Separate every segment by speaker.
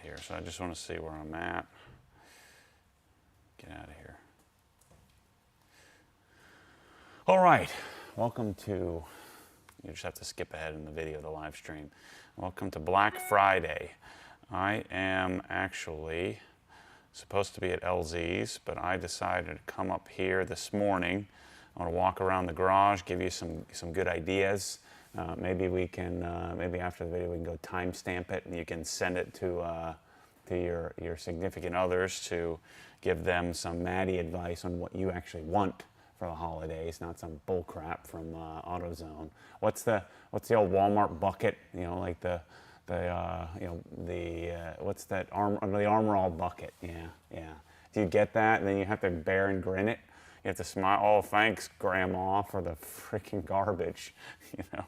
Speaker 1: here, so I just want to see where I'm at. Get out of here. All right, welcome to, you just have to skip ahead in the video, the live stream. Welcome to Black Friday. I am actually supposed to be at LZ's, but I decided to come up here this morning. I want to walk around the garage, give you some good ideas. Maybe we can, maybe after the video we can go timestamp it and you can send it to your significant others to give them some Maddie advice on what you actually want for the holidays, not some bull crap from AutoZone. What's the old Walmart bucket? You know, like what's that the Armor All bucket? Yeah. Do you get that? And then you have to bear and grin it. You have to smile. Oh, thanks, Grandma, for the freaking garbage. You know,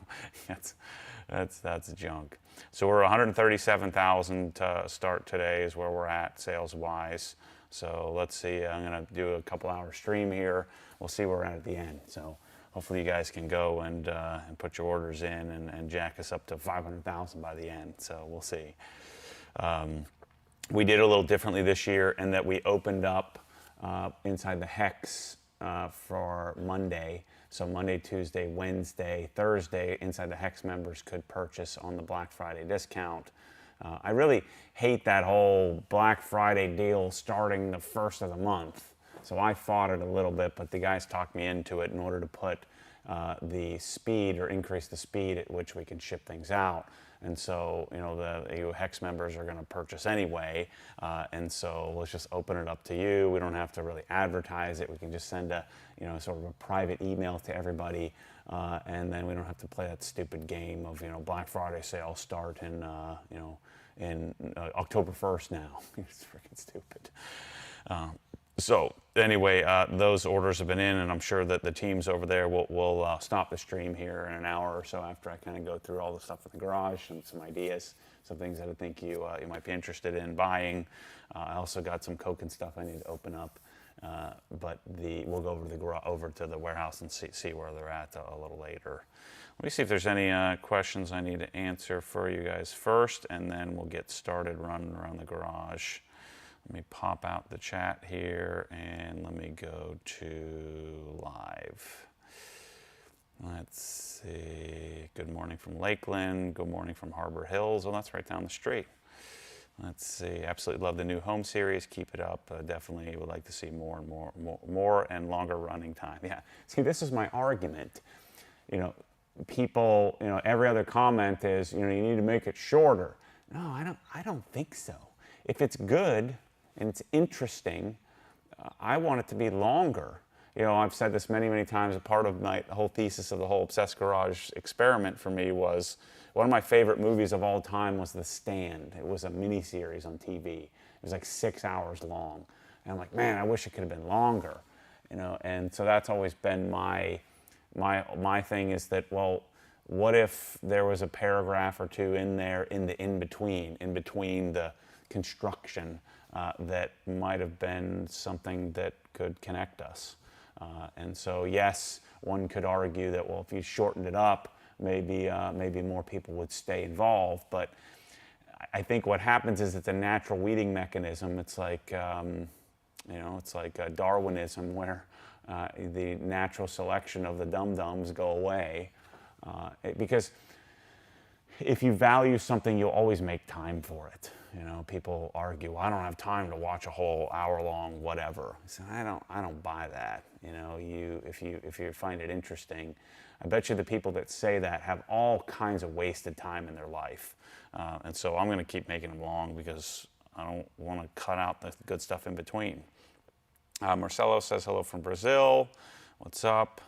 Speaker 1: that's junk. So we're 137,000 to start today is where we're at sales-wise. So let's see. I'm gonna do a couple hour stream here. We'll see where we're at the end. So hopefully you guys can go and put your orders in and jack us up to 500,000 by the end. So we'll see. We did a little differently this year in that we opened up inside the Hex for Monday. So Monday, Tuesday, Wednesday, Thursday, inside the Hex members could purchase on the Black Friday discount. I really hate that whole Black Friday deal starting the first of the month. So I fought it a little bit, but the guys talked me into it in order to put the speed or increase the speed at which we can ship things out. And so, you know, the Hex members are going to purchase anyway. And so let's just open it up to you. We don't have to really advertise it. We can just send a, you know, sort of a private email to everybody. And then we don't have to play that stupid game of, you know, Black Friday sales start in, you know, in October 1st now. It's freaking stupid. So anyway, those orders have been in, and I'm sure that the teams over there will stop the stream here in an hour or so after I kind of go through all the stuff in the garage and some ideas, some things that I think you might be interested in buying. I also got some Cocon stuff I need to open up, but we'll go over to the warehouse and see where they're at a little later. Let me see if there's any questions I need to answer for you guys first, and then we'll get started running around the garage. Let me pop out the chat here and let me go to live. Let's see. Good morning from Lakeland. Good morning from Harbor Hills. Well, that's right down the street. Let's see. Absolutely love the new home series. Keep it up. Definitely would like to see more and longer running time. Yeah. See, this is my argument. You know, people. You know, every other comment is, you know, you need to make it shorter. No, I don't think so. If it's good and it's interesting, I want it to be longer. You know, I've said this many times. A part of the whole thesis of the whole Obsessed Garage experiment for me was one of my favorite movies of all time was The Stand. It was a miniseries on TV. It was like 6 hours long. And I'm like, man, I wish it could have been longer. You know, and so that's always been my thing is that, well, what if there was a paragraph or two in there in between the construction that might have been something that could connect us. And so, yes, one could argue that, well, if you shortened it up, maybe more people would stay involved. But I think what happens is it's a natural weeding mechanism. It's like, you know, it's like Darwinism, where the natural selection of the dum-dums go away. Because if you value something, you'll always make time for it. You know, people argue, well, I don't have time to watch a whole hour-long whatever. So I don't buy that. You know, if you find it interesting, I bet you the people that say that have all kinds of wasted time in their life. And so I'm going to keep making them long because I don't want to cut out the good stuff in between. Marcelo says hello from Brazil. What's up?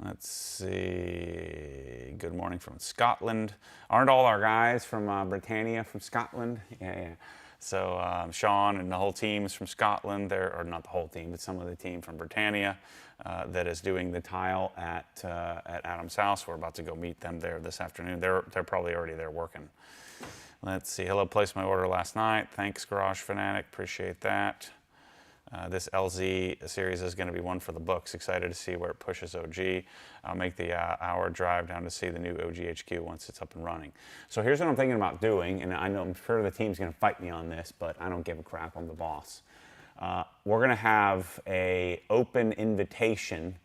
Speaker 1: Let's see. Good morning from Scotland. Aren't all our guys from Britannia from Scotland? Yeah. So Sean and the whole team is from Scotland. Or not the whole team, but some of the team from Britannia that is doing the tile at Adam's house. We're about to go meet them there this afternoon. They're probably already there working. Let's see. Hello, placed my order last night. Thanks, Garage Fanatic. Appreciate that. This LZ series is going to be one for the books. Excited to see where it pushes OG. I'll make the hour drive down to see the new OG HQ once it's up and running. So here's what I'm thinking about doing, and I'm sure the team's going to fight me on this, but I don't give a crap. I'm the boss. We're going to have an open invitation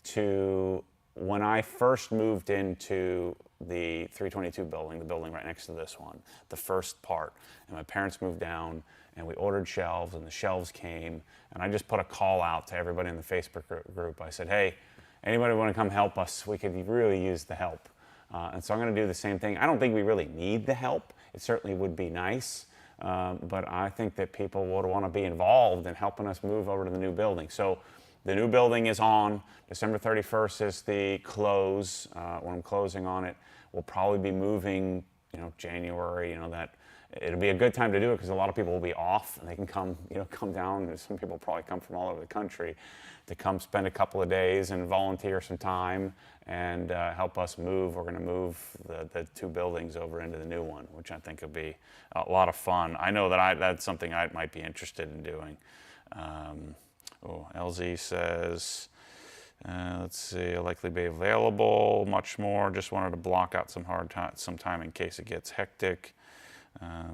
Speaker 1: to when I first moved into the 322 building, the building right next to this one, the first part. And my parents moved down, and we ordered shelves, and the shelves came, and I just put a call out to everybody in the Facebook group. I said, hey, anybody want to come help us? We could really use the help. And so I'm going to do the same thing. I don't think we really need the help. It certainly would be nice, but I think that people would want to be involved in helping us move over to the new building. So the new building is on. December 31st is the close. When I'm closing on it, we'll probably be moving, January, that it'll be a good time to do it because a lot of people will be off and they can come down. Some people probably come from all over the country to come spend a couple of days and volunteer some time and help us move. We're going to move the two buildings over into the new one, which I think will be a lot of fun. I know that that's something I might be interested in doing. LZ says, let's see, I'll likely be available much more. Just wanted to block out some time in case it gets hectic.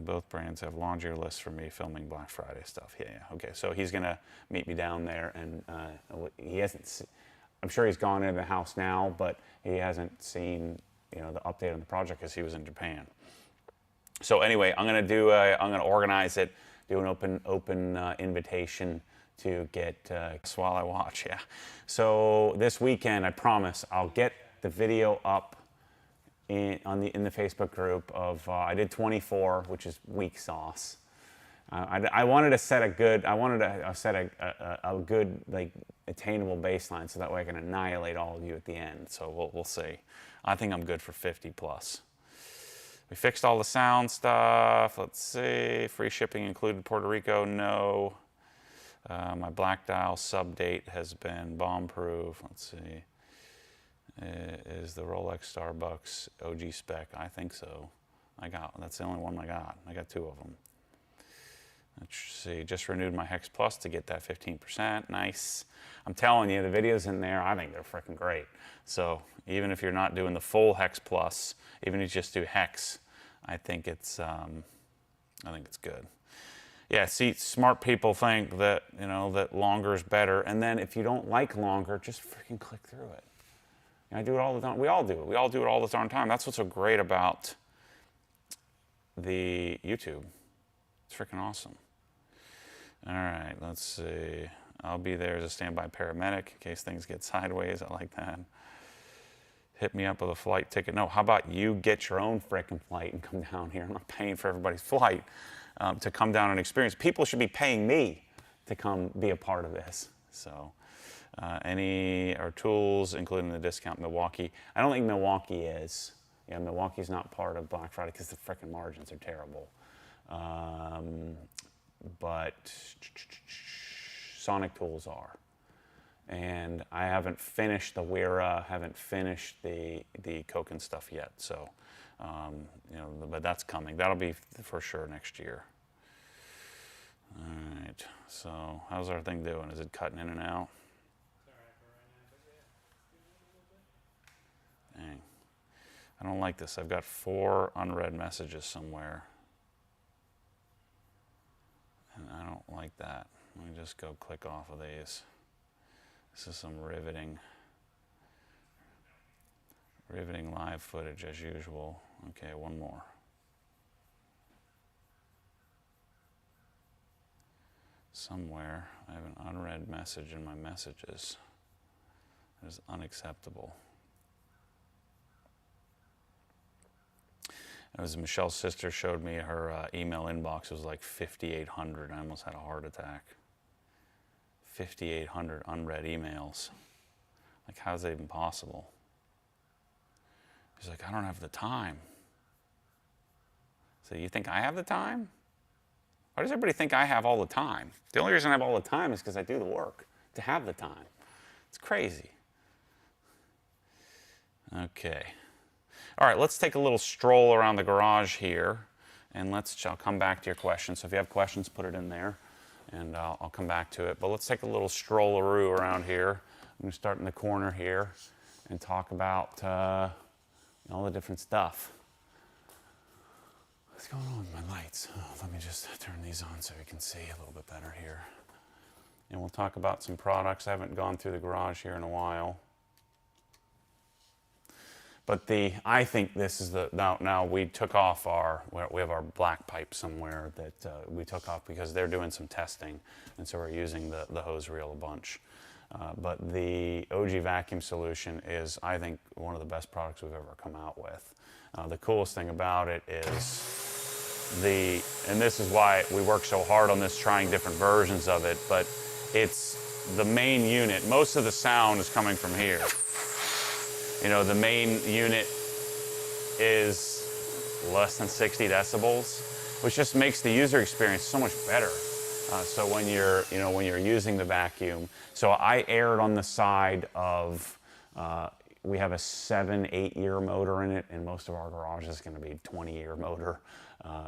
Speaker 1: Both brands have laundry lists for me filming Black Friday stuff. Yeah. Okay, so he's going to meet me down there, and he hasn't. I'm sure he's gone into the house now, but he hasn't seen the update on the project because he was in Japan. So anyway, I'm going to organize it, do an open invitation to get while I watch. Yeah. So this weekend, I promise, I'll get the video up in the Facebook group of I did 24, which is weak sauce. I wanted to set a good like attainable baseline so that way I can annihilate all of you at the end. So we'll see. I think I'm good for 50 plus. We fixed all the sound stuff. Let's see. Free shipping included Puerto Rico. No. My black dial sub date has been bomb proof. Let's see. Is the Rolex Starbucks OG spec? I think so. That's the only one I got. I got two of them. Let's see. Just renewed my Hex Plus to get that 15%. Nice. I'm telling you, the videos in there, I think they're freaking great. So even if you're not doing the full Hex Plus, even if you just do Hex, I think it's good. Yeah, see, smart people think that, that longer is better. And then if you don't like longer, just freaking click through it. I do it all the time. We all do it. We all do it all the darn time. That's what's so great about the YouTube. It's freaking awesome. All right, let's see. I'll be there as a standby paramedic in case things get sideways. I like that. Hit me up with a flight ticket. No, how about you get your own freaking flight and come down here? I'm not paying for everybody's flight to come down and experience. People should be paying me to come be a part of this. So. Any are tools, including the discount Milwaukee. I don't think Milwaukee is. Yeah, Milwaukee's not part of Black Friday because the frickin' margins are terrible. But Sonic Tools are. And I haven't finished the Wera, haven't finished the Cocon stuff yet. So, but that's coming. That'll be for sure next year. All right. So, how's our thing doing? Is it cutting in and out? Dang. I don't like this. I've got 4 unread messages somewhere. And I don't like that. Let me just go click off of these. This is some riveting live footage as usual. Okay, one more. Somewhere I have an unread message in my messages. It is unacceptable. As Michelle's sister showed me, her email inbox was like 5,800. I almost had a heart attack. 5,800 unread emails. Like, how's that even possible? He's like, I don't have the time. So you think I have the time? Why does everybody think I have all the time? The only reason I have all the time is because I do the work to have the time. It's crazy. Okay. All right, let's take a little stroll around the garage here, and I'll come back to your questions. So if you have questions, put it in there, and I'll come back to it. But let's take a little strollaroo around here. I'm going to start in the corner here and talk about all the different stuff. What's going on with my lights? Oh, let me just turn these on so we can see a little bit better here. And we'll talk about some products. I haven't gone through the garage here in a while. But I think this is now we took off we have our black pipe somewhere that we took off because they're doing some testing. And so we're using the hose reel a bunch. But the OG vacuum solution is, I think, one of the best products we've ever come out with. The coolest thing about it is and this is why we work so hard on this, trying different versions of it, but it's the main unit. Most of the sound is coming from here. You know, the main unit is less than 60 decibels, which just makes the user experience so much better. So when you're using the vacuum, so I erred on the side of we have a 7-8 year motor in it, and most of our garage is going to be 20-year motor.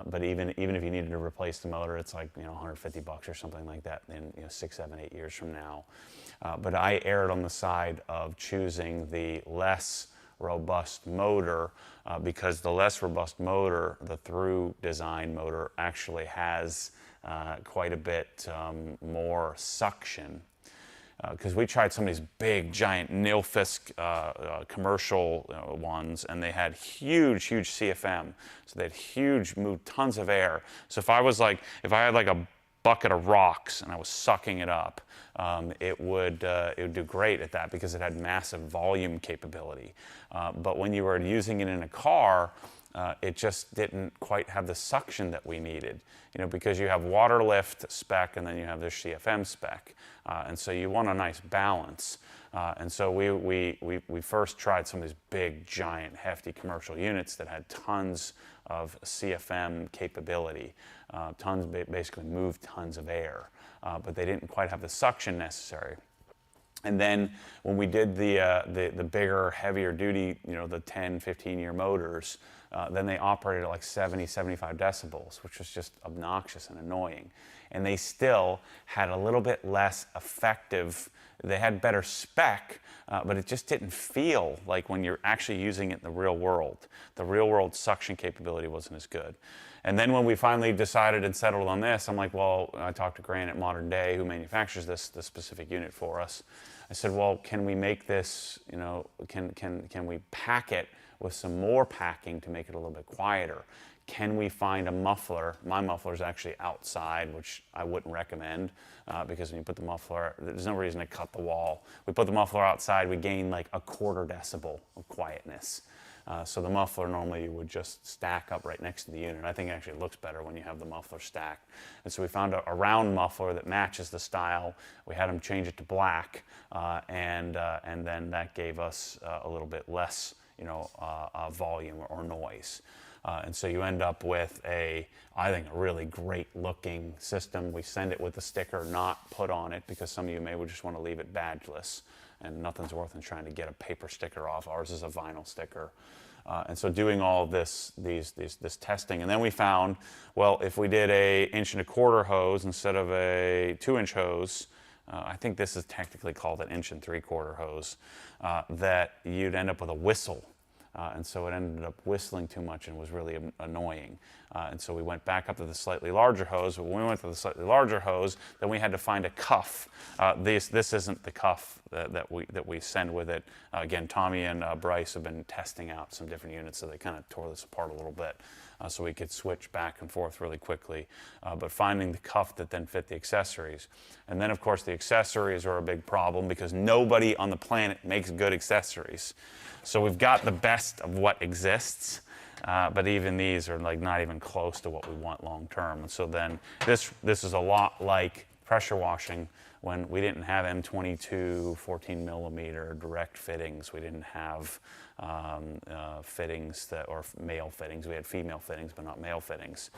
Speaker 1: But even if you needed to replace the motor, it's like $150 or something like that in 6, 7, 8 years from now. But I erred on the side of choosing the less robust motor because the less robust motor, the through design motor, actually has quite a bit more suction. Because we tried some of these big, giant Nilfisk commercial ones, and they had huge CFM. So they had moved tons of air. So if I had like a bucket of rocks and I was sucking it up, it would do great at that because it had massive volume capability. But when you were using it in a car, it just didn't quite have the suction that we needed, because you have water lift spec and then you have this CFM spec, and so you want a nice balance. And so we first tried some of these big, giant, hefty commercial units that had tons of CFM capability, basically moved tons of air, but they didn't quite have the suction necessary. And then when we did the bigger, heavier duty, the 10, 15-year motors, then they operated at like 70, 75 decibels, which was just obnoxious and annoying. And they still had a little bit less effective, they had better spec, but it just didn't feel like when you're actually using it in the real world. The real world suction capability wasn't as good. And then when we finally decided and settled on this, I'm like, well, I talked to Granite Modern Day, who manufactures this specific unit for us. I said, well, can we make this, can we pack it with some more packing to make it a little bit quieter? Can we find a muffler? My muffler is actually outside, which I wouldn't recommend because when you put the muffler, there's no reason to cut the wall. We put the muffler outside, we gain like a 1/4 decibel of quietness. So the muffler normally would just stack up right next to the unit. I think it actually looks better when you have the muffler stacked. And so we found a round muffler that matches the style. We had them change it to black, and then that gave us a little bit less, volume or noise. And so you end up with I think, a really great looking system. We send it with a sticker not put on it because some of you may just want to leave it badgeless. And nothing's worth in trying to get a paper sticker off. Ours is a vinyl sticker. And so doing all of this testing. And then we found, well, if we did a 1.25" hose instead of a 2-inch hose, I think this is technically called an 1.75" hose, that you'd end up with a whistle. And so it ended up whistling too much and was really annoying. And so we went back up to the slightly larger hose. But when we went to the slightly larger hose, then we had to find a cuff. This isn't the cuff that we send with it. Again, Tommy and Bryce have been testing out some different units, so they kind of tore this apart a little bit so we could switch back and forth really quickly. But finding the cuff that then fit the accessories. And then, of course, the accessories are a big problem because nobody on the planet makes good accessories. So we've got the best of what exists, but even these are like not even close to what we want long term. And so then this is a lot like pressure washing when we didn't have M22 14mm direct fittings. We didn't have fittings or male fittings. We had female fittings, but not male fittings.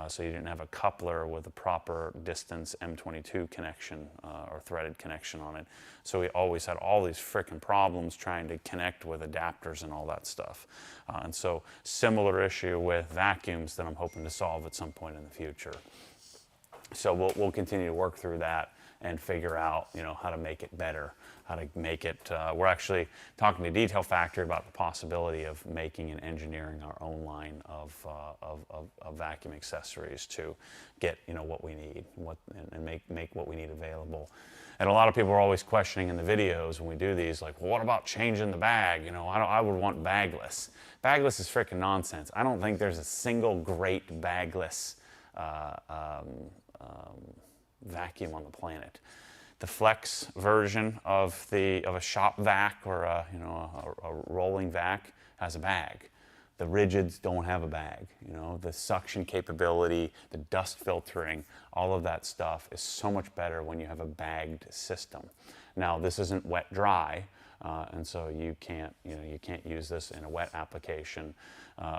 Speaker 1: So you didn't have a coupler with a proper distance M22 connection or threaded connection on it. So we always had all these frickin' problems trying to connect with adapters and all that stuff. And so similar issue with vacuums that I'm hoping to solve at some point in the future. So we'll continue to work through that and figure out, you know, how to make it better, how to make it. We're actually talking to Detail Factory about the possibility of making and engineering our own line of vacuum accessories to get, you know, what we need, and make what we need available. And a lot of people are always questioning in the videos when we do these, like, well, what about changing the bag? You know, I would want bagless. Bagless is freaking nonsense. I don't think there's a single great bagless vacuum on the planet. The flex version of a shop vac or a rolling vac has a bag. The rigids don't have a bag. You know, the suction capability, the dust filtering, all of that stuff is so much better when you have a bagged system. Now, this isn't wet dry, and so you can't use this in a wet application.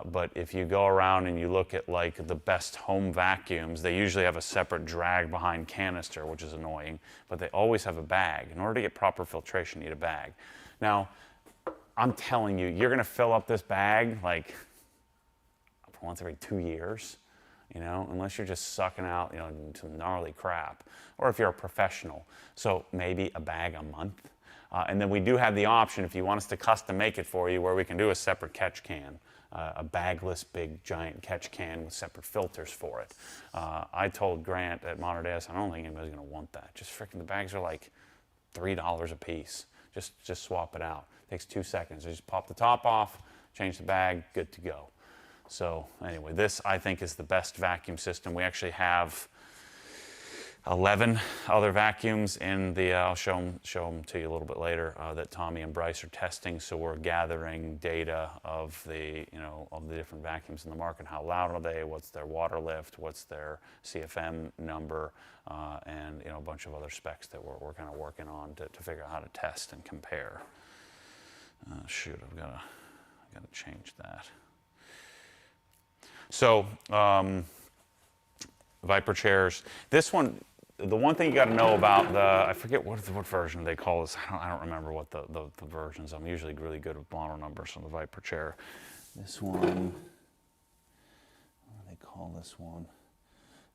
Speaker 1: But if you go around and you look at like the best home vacuums, they usually have a separate drag behind canister, which is annoying, but they always have a bag. In order to get proper filtration, you need a bag. Now, I'm telling you, you're gonna fill up this bag like once every 2 years, you know, unless you're just sucking out, you know, some gnarly crap, or if you're a professional. So maybe a bag a month. And then we do have the option, if you want us to custom make it for you, where we can do a separate catch can, a bagless big giant catch can with separate filters for it. I told Grant at Modern Day, I said, I don't think anybody's gonna want that. Just freaking, the bags are like $3 a piece. Just swap it out. Takes 2 seconds. You just pop the top off, change the bag, good to go. So anyway, this I think is the best vacuum system. We actually have 11 other vacuums in the, I'll show them to you a little bit later, that Tommy and Bryce are testing. So we're gathering data of the different vacuums in the market. How loud are they? What's their water lift? What's their CFM number? And a bunch of other specs that we're kind of working on to figure out how to test and compare. Shoot, I've got to change that. So Viper chairs. This one, the one thing you got to know about I forget what version they call this. I don't remember what the versions. I'm usually really good with model numbers on the Viper chair. This one, what do they call this one?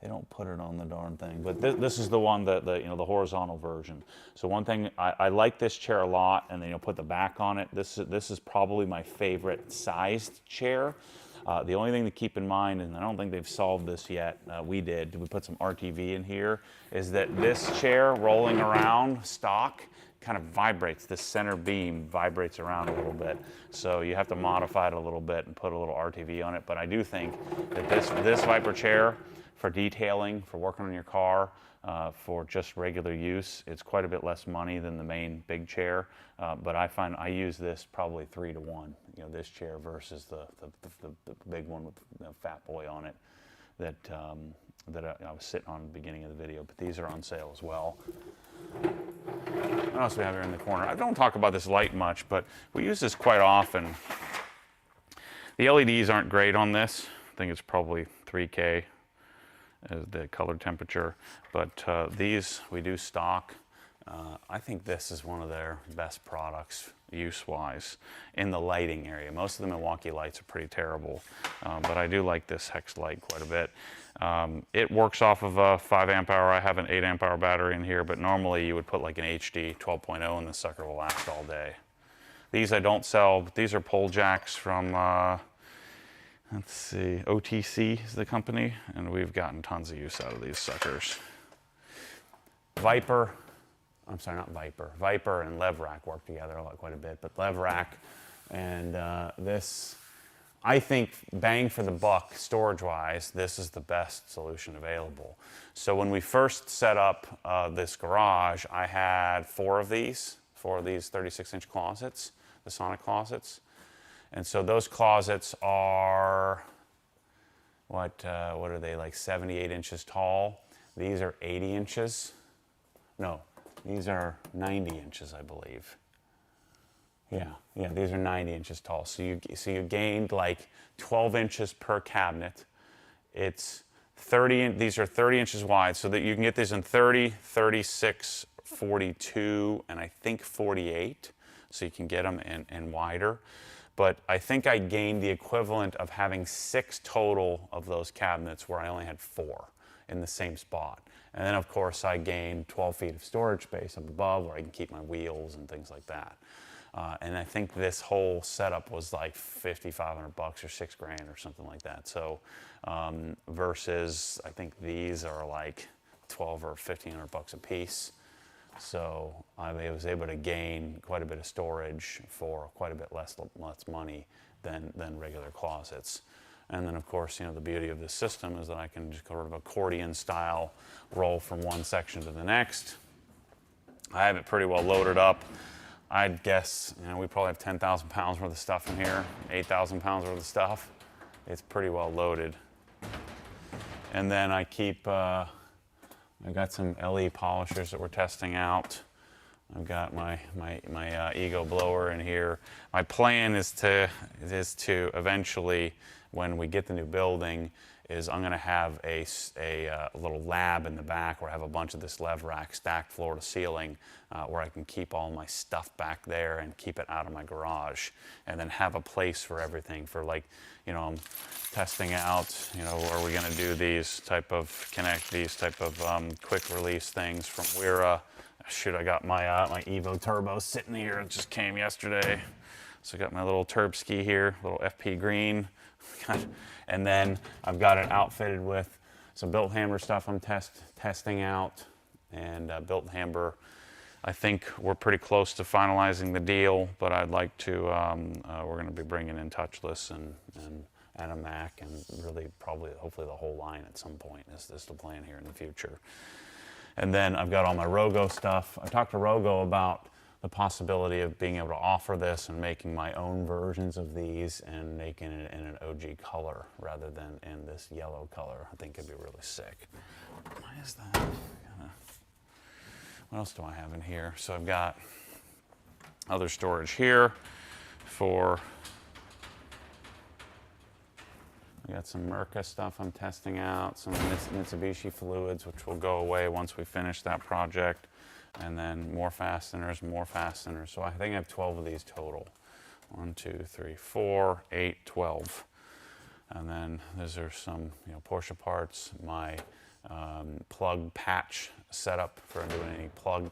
Speaker 1: They don't put it on the darn thing, but this is the one that the horizontal version. So one thing I like this chair a lot, and then put the back on it. This is probably my favorite sized chair. The only thing to keep in mind, and I don't think they've solved this yet, we put some RTV in here, is that this chair rolling around stock kind of vibrates. This center beam vibrates around a little bit. So you have to modify it a little bit and put a little RTV on it. But I do think that this Viper chair, for detailing, for working on your car, for just regular use, it's quite a bit less money than the main big chair. But I find I use this probably 3 to 1. This chair versus the big one with Fat Boy on it that I was sitting on at the beginning of the video. But these are on sale as well. What else do we have here in the corner? I don't talk about this light much, but we use this quite often. The LEDs aren't great on this. I think it's probably 3K as the color temperature, but these we do stock. I think this is one of their best products use-wise in the lighting area. Most of the Milwaukee lights are pretty terrible, but I do like this hex light quite a bit. It works off of a 5 amp hour. I have an 8 amp hour battery in here, but normally you would put like an HD 12.0 and the sucker will last all day. These I don't sell, but these are pole jacks from let's see, OTC is the company, and we've gotten tons of use out of these suckers. Viper and LevRack work together quite a bit, but LevRack and this, I think, bang for the buck, storage-wise, this is the best solution available. So when we first set up this garage, I had 4 of these 36-inch closets, the Sonic closets. And so those closets are, what are they, like 78 inches tall? These are 80 inches. No, these are 90 inches, I believe. Yeah, these are 90 inches tall. So you gained like 12 inches per cabinet. It's 30, these are 30 inches wide, so that you can get these in 30, 36, 42, and I think 48. So you can get them in wider. But I think I gained the equivalent of having 6 total of those cabinets where I only had 4. in the same spot. And then of course I gained 12 feet of storage space up above where I can keep my wheels and things like that. And I think this whole setup was like $5,500 or $6,000 or something like that. So versus I think these are like 12 or $1,500 a piece. So I was able to gain quite a bit of storage for quite a bit less money than regular closets. And then of course, you know, the beauty of this system is that I can just sort of accordion style roll from one section to the next. I have it pretty well loaded up. I'd guess, you know, we probably have 10,000 pounds worth of stuff in here, 8,000 pounds worth of stuff. It's pretty well loaded. And then I keep, I got some LE polishers that we're testing out. I've got my Ego blower in here. My plan is to eventually, when we get the new building, is I'm going to have a little lab in the back where I have a bunch of this LevRack stacked floor to ceiling where I can keep all my stuff back there and keep it out of my garage, and then have a place for everything for, like, you know, I'm testing out, you know, are we going to do these type of quick release things from Wera. Shoot, I got my Evo Turbo sitting here. It just came yesterday. So I got my little Turb ski here, little FP green. And then I've got it outfitted with some built hammer stuff I'm testing out. And built hammer, I think we're pretty close to finalizing the deal, but I'd like to, we're going to be bringing in touchless and a Mac, and really probably, hopefully the whole line at some point is the plan here in the future. And then I've got all my Rogo stuff. I talked to Rogo about the possibility of being able to offer this and making my own versions of these and making it in an OG color rather than in this yellow color. I think it'd be really sick. Why is that? What else do I have in here? So I've got other storage here for, I got some Mirka stuff I'm testing out, some Mitsubishi fluids, which will go away once we finish that project, and then more fasteners. So I think I have 12 of these total. 1, 2, 3, 4, 8, 12. And then these are some, you know, Porsche parts, my plug patch setup for doing any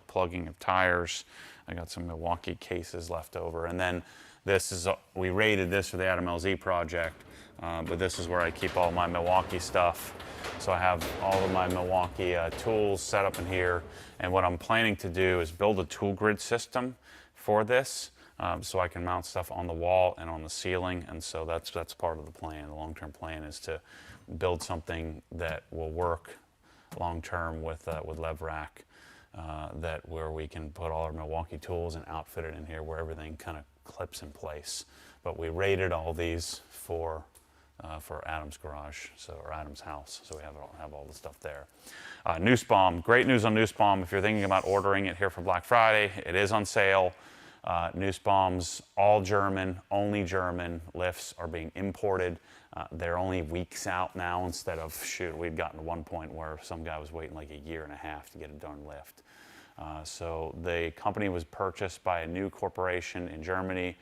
Speaker 1: plugging of tires. I got some Milwaukee cases left over. And then this is, we rated this for the Adam LZ project. But this is where I keep all my Milwaukee stuff. So I have all of my Milwaukee tools set up in here. And what I'm planning to do is build a tool grid system for this, so I can mount stuff on the wall and on the ceiling. And so that's part of the plan. The long-term plan is to build something that will work long-term with LevRack, where we can put all our Milwaukee tools and outfit it in here where everything kind of clips in place. But we rated all these for Adam's garage, or Adam's house, so we have all the stuff there. Nussbaum, great news on Nussbaum. If you're thinking about ordering it here for Black Friday, it is on sale. Nussbaum's all German, only German lifts are being imported. They're only weeks out now instead of, shoot, we'd gotten to one point where some guy was waiting like a year and a half to get a darn lift. So the company was purchased by a new corporation in Germany.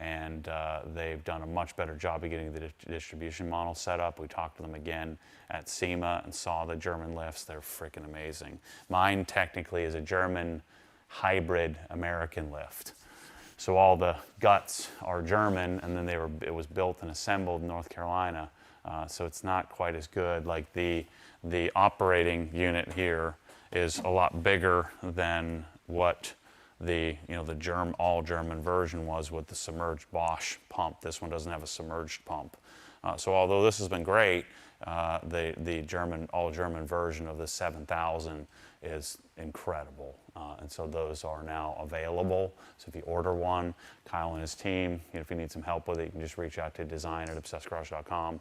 Speaker 1: And they've done a much better job of getting the distribution model set up. We talked to them again at SEMA and saw the German lifts. They're freaking amazing. Mine technically is a German hybrid American lift. So all the guts are German, and then it was built and assembled in North Carolina. So it's not quite as good. Like the operating unit here is a lot bigger than what the all German version was with the submerged Bosch pump. This one doesn't have a submerged pump. So although this has been great, the all German version of the 7000 is incredible. And so those are now available. So if you order one, Kyle and his team, if you need some help with it, you can just reach out to design@obsessedgarage.com.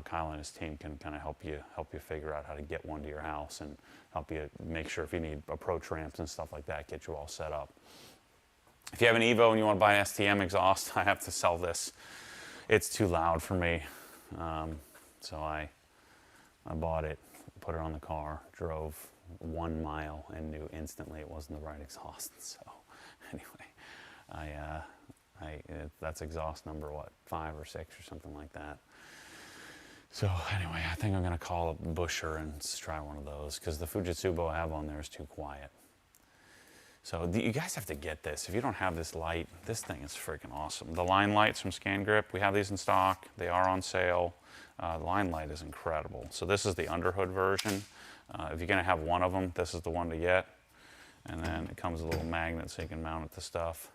Speaker 1: Kyle and his team can kind of help you figure out how to get one to your house and help you make sure if you need approach ramps and stuff like that, get you all set up. If you have an Evo and you want to buy an STM exhaust, I have to sell this. It's too loud for me. So I bought it, put it on the car, drove 1 mile and knew instantly it wasn't the right exhaust. So anyway, that's exhaust number, what, 5 or 6 or something like that. So anyway, I think I'm gonna call up Busher and try one of those because the Fujitsubo I have on there is too quiet. So you guys have to get this. If you don't have this light, this thing is freaking awesome. The line lights from ScanGrip, we have these in stock. They are on sale. The line light is incredible. So this is the underhood version. If you're gonna have one of them, this is the one to get. And then it comes with a little magnet so you can mount it to stuff.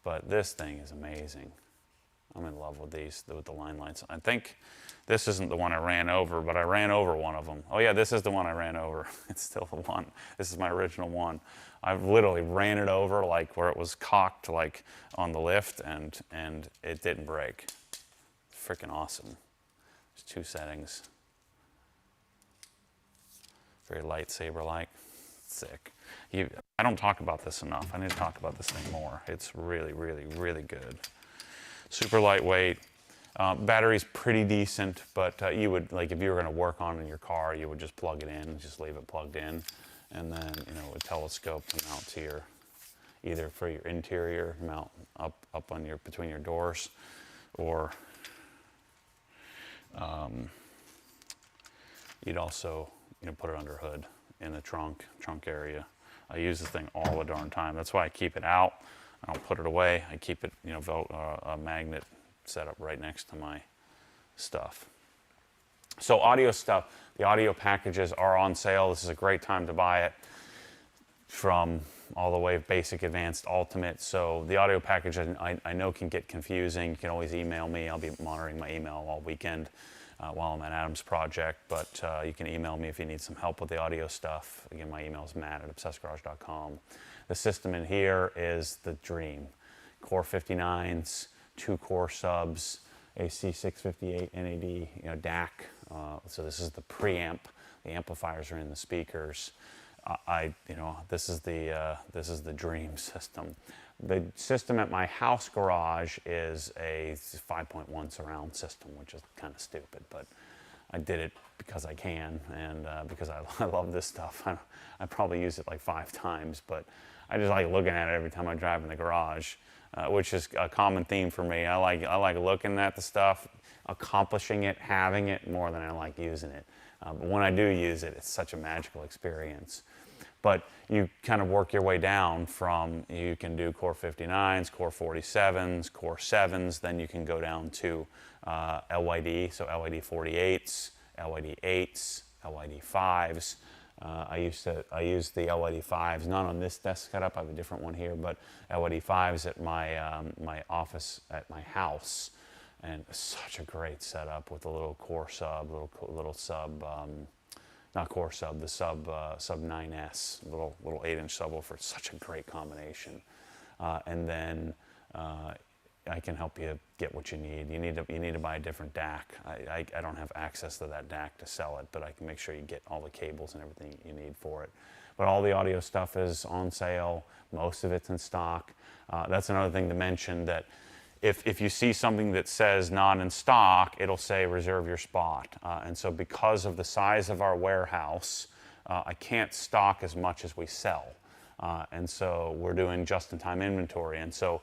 Speaker 1: But this thing is amazing. I'm in love with these, with the line lights. I think this isn't the one I ran over, but I ran over one of them. Oh yeah, this is the one I ran over. It's still the one. This is my original one. I literally ran it over like where it was cocked like on the lift and it didn't break. Freaking awesome. There's two settings. Very lightsaber-like. Sick. I don't talk about this enough. I need to talk about this thing more. It's really, really, really good. Super lightweight. Battery's pretty decent, but you would, like if you were gonna work on it in your car, you would just plug it in, just leave it plugged in, and then, you know, a telescope to mount to your, either for your interior, mount up on your, between your doors, or you'd also, you know, put it under hood in the trunk area. I use this thing all the darn time. That's why I keep it out. I don't put it away. I keep it, you know, a magnet set up right next to my stuff. So audio stuff, the audio packages are on sale. This is a great time to buy it, from all the way basic, advanced, ultimate. So the audio package I know can get confusing. You can always email me. I'll be monitoring my email all weekend while I'm at Adam's project, but you can email me if you need some help with the audio stuff. Again, my email is matt@obsessedgarage.com. The system in here is the dream. Core 59s, 2 core subs, a C658 NAD, you know, DAC. So this is the preamp. The amplifiers are in the speakers. You know, this is the dream system. The system at my house garage is a 5.1 surround system, which is kind of stupid, but I did it because I can, and because I love this stuff. I probably use it like 5 times, but I just like looking at it every time I drive in the garage, which is a common theme for me. I like looking at the stuff, accomplishing it, having it, more than I like using it. But when I do use it, it's such a magical experience. But you kind of work your way down from, you can do Core 59s, Core 47s, Core 7s, then you can go down to LYD, so LYD 48s, LYD 8s, LYD 5s. I use the LYD 5s, not on this desk setup, I have a different one here, but LYD 5s at my office at my house. And such a great setup with a little core sub, little sub, not core sub, the sub 9S, little 8-inch subwoofer. It's such a great combination. And then I can help you get what you need. You need to buy a different DAC. I don't have access to that DAC to sell it, but I can make sure you get all the cables and everything you need for it. But all the audio stuff is on sale. Most of it's in stock. That's another thing to mention, that if you see something that says not in stock, it'll say reserve your spot. And so because of the size of our warehouse, I can't stock as much as we sell. And so we're doing just-in-time inventory. And so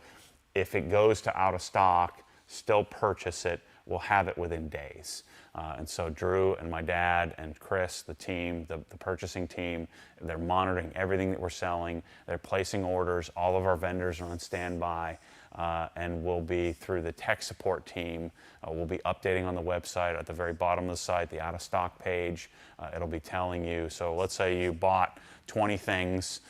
Speaker 1: if it goes to out of stock, still purchase it. We'll have it within days. And so Drew and my dad and Chris, the team, the purchasing team, they're monitoring everything that we're selling. They're placing orders. All of our vendors are on standby. And we'll be, through the tech support team, we'll be updating on the website at the very bottom of the site, the out of stock page. It'll be telling you, so let's say you bought 20 things,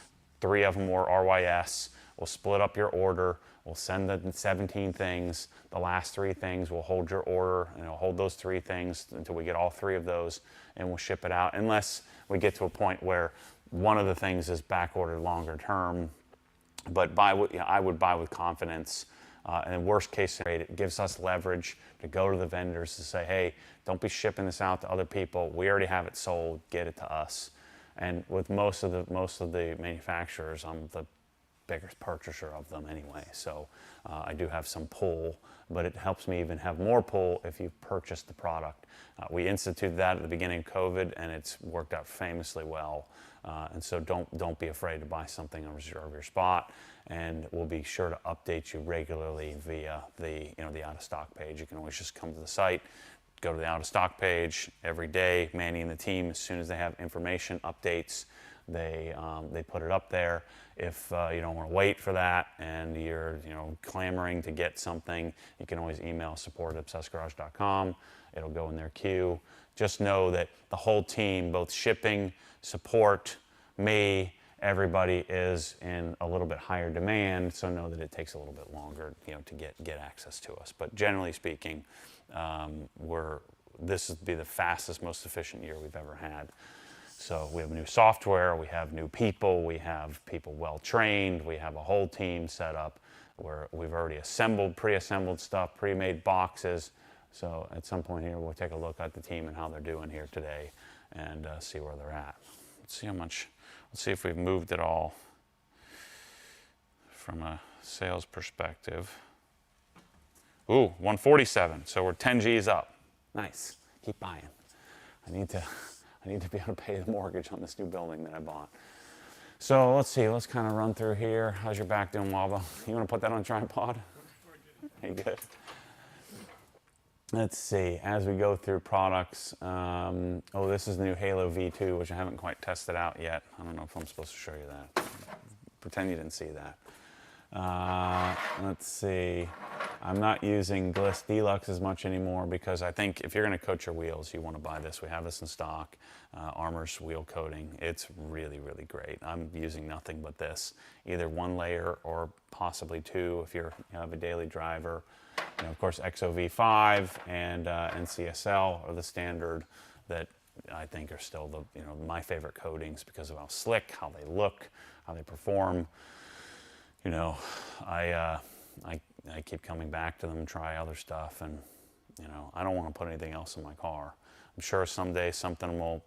Speaker 1: 3 of them were RYS. We'll split up your order. We'll send the 17 things. The last 3 things, we'll hold your order, and we'll hold those 3 things until we get all 3 of those, and we'll ship it out, unless we get to a point where one of the things is back ordered longer term. But I would buy with confidence. And in worst case scenario, it gives us leverage to go to the vendors to say, hey, don't be shipping this out to other people. We already have it sold. Get it to us. And with most of the manufacturers, I'm the biggest purchaser of them anyway. So I do have some pull, but it helps me even have more pull if you purchase the product. We instituted that at the beginning of COVID, and it's worked out famously well. And so don't be afraid to buy something and reserve your spot. And we'll be sure to update you regularly via the out of stock page. You can always just come to the site, go to the out of stock page every day. Manny and the team, as soon as they have information updates, they put it up there. If you don't want to wait for that and you're clamoring to get something, you can always email support@obsessgarage.com. It'll go in their queue. Just know that the whole team, both shipping, support, me, everybody is in a little bit higher demand, so know that it takes a little bit longer, to get access to us. But generally speaking, this would be the fastest, most efficient year we've ever had. So we have new software, we have new people, we have people well trained, we have a whole team set up where we've already pre-assembled stuff, pre-made boxes. So at some point here, we'll take a look at the team and how they're doing here today and see where they're at. Let's see if we've moved it all from a sales perspective. Ooh, 147, so we're 10 G's up. Nice, keep buying. I need to be able to pay the mortgage on this new building that I bought. So let's see, let's kind of run through here. How's your back doing, Waba? You want to put that on a tripod? Hey, good. Let's see, as we go through products, this is the new Halo V2, which I haven't quite tested out yet. I don't know if I'm supposed to show you that. Pretend you didn't see that. Let's see, I'm not using Bliss Deluxe as much anymore because I think if you're going to coat your wheels, you want to buy this. We have this in stock, Armor's wheel coating. It's really, really great. I'm using nothing but this, either one layer or possibly two if you have a daily driver. Of course, XOV5 and NCSL are the standard that I think are still my favorite coatings because of how slick, how they look, how they perform. I keep coming back to them and try other stuff, and I don't want to put anything else in my car. I'm sure someday something will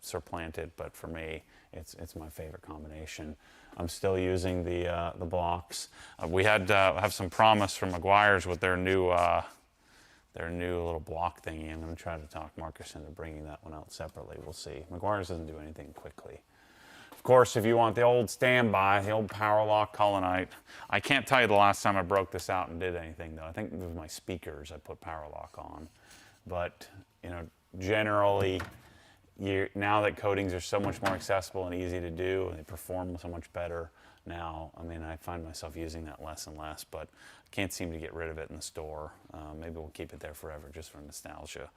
Speaker 1: supplant it, but for me, it's my favorite combination. I'm still using the blocks. We have some promise from Meguiar's with their new little block thingy. I'm going to try to talk Marcus into bringing that one out separately. We'll see. Meguiar's doesn't do anything quickly. Of course, if you want the old standby, the old Power Lock Culinite, I can't tell you the last time I broke this out and did anything though. I think it was my speakers I put Power Lock on, but generally. Now that coatings are so much more accessible and easy to do, and they perform so much better now, I find myself using that less and less, but I can't seem to get rid of it in the store. Maybe we'll keep it there forever just for nostalgia.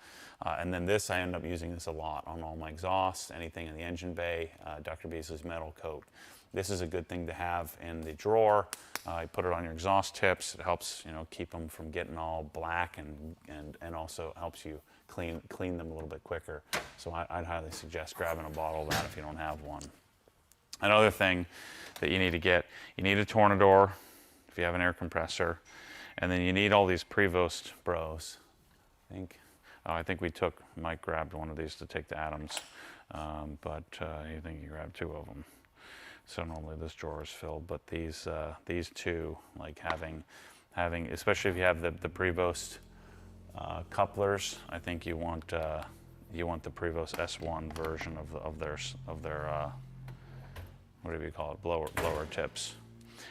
Speaker 1: And then this, I end up using this a lot on all my exhausts, anything in the engine bay, Dr. Beasley's metal coat. This is a good thing to have in the drawer. You put it on your exhaust tips. It helps keep them from getting all black and also helps you clean them a little bit quicker. So I'd highly suggest grabbing a bottle of that if you don't have one. Another thing that you need to get, you need a Tornador if you have an air compressor, and then you need all these Prevost Bros. I think Mike grabbed one of these to take to Adams, but I think you grabbed two of them. So normally this drawer is filled, but these two, like having, especially if you have the Prevost couplers, I think you want the Prevost S1 version of their what do you call it, blower tips.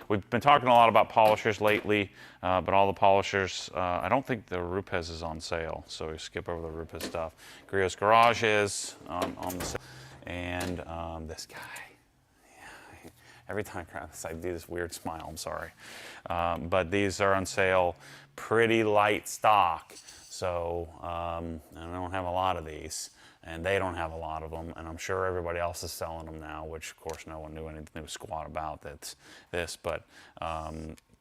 Speaker 1: We've been talking a lot about polishers lately, but all the polishers, I don't think the Rupes is on sale, so we skip over the Rupes stuff. Griot's Garage is on the sale, and this guy. Yeah. Every time I grab this, I do this weird smile, I'm sorry. But these are on sale, pretty light stock, so I don't have a lot of these. And they don't have a lot of them, and I'm sure everybody else is selling them now, which of course no one knew squat about this. But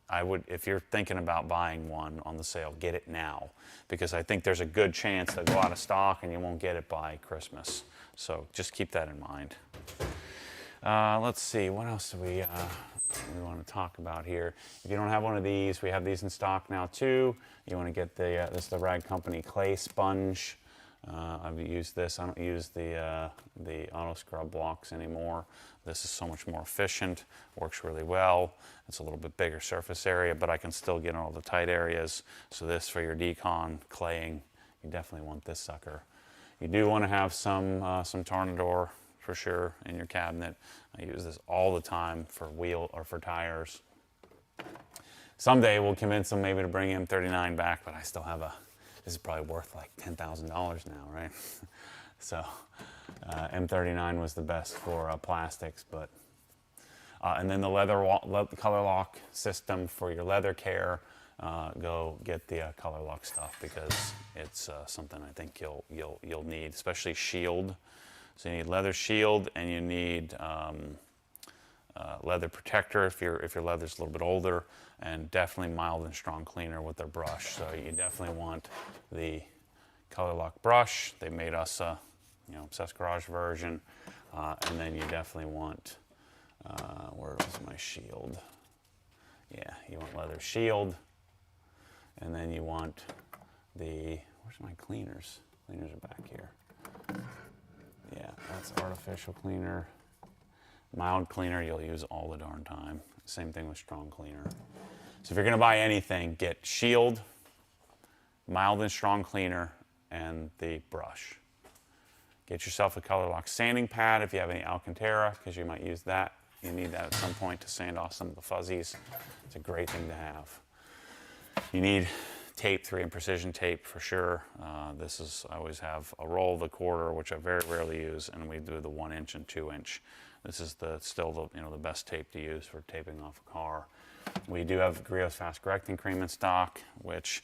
Speaker 1: I would, if you're thinking about buying one on the sale, get it now, because I think there's a good chance they'll go out of stock and you won't get it by Christmas. So just keep that in mind. Let's see, what else do we want to talk about here? If you don't have one of these, we have these in stock now too. You want to get this is the Rag Company clay sponge. I've used this. I don't use the auto scrub blocks anymore. This is so much more efficient, works really well. It's a little bit bigger surface area, but I can still get in all the tight areas. So this for your decon claying, you definitely want this sucker. You do want to have some Tornador for sure in your cabinet. I use this all the time for wheel or for tires. Someday we'll convince them maybe to bring M39 back, but I still have a this is probably worth like $10,000 now, right? So M39 was the best for plastics, but and then the color lock system for your leather care. Go get the color lock stuff because it's something I think you'll need, especially shield. So you need leather shield and you need leather protector if your leather's a little bit older, and definitely mild and strong cleaner with their brush. So you definitely want the color lock brush. They made us a Obsessed Garage version, and then you definitely want where was my shield? Yeah, you want leather shield, and then you want the where's my cleaners? Cleaners are back here. Yeah, that's artificial cleaner. Mild cleaner you'll use all the darn time. Same thing with strong cleaner. So if you're gonna buy anything, get shield, mild and strong cleaner, and the brush. Get yourself a color lock sanding pad if you have any Alcantara, because you might use that. You need that at some point to sand off some of the fuzzies. It's a great thing to have. You need tape, 3M precision tape for sure. I always have a roll of the quarter, which I very rarely use, and we do the 1 inch and 2 inch. This is still the best tape to use for taping off a car. We do have Griot's Fast Correcting Cream in stock, which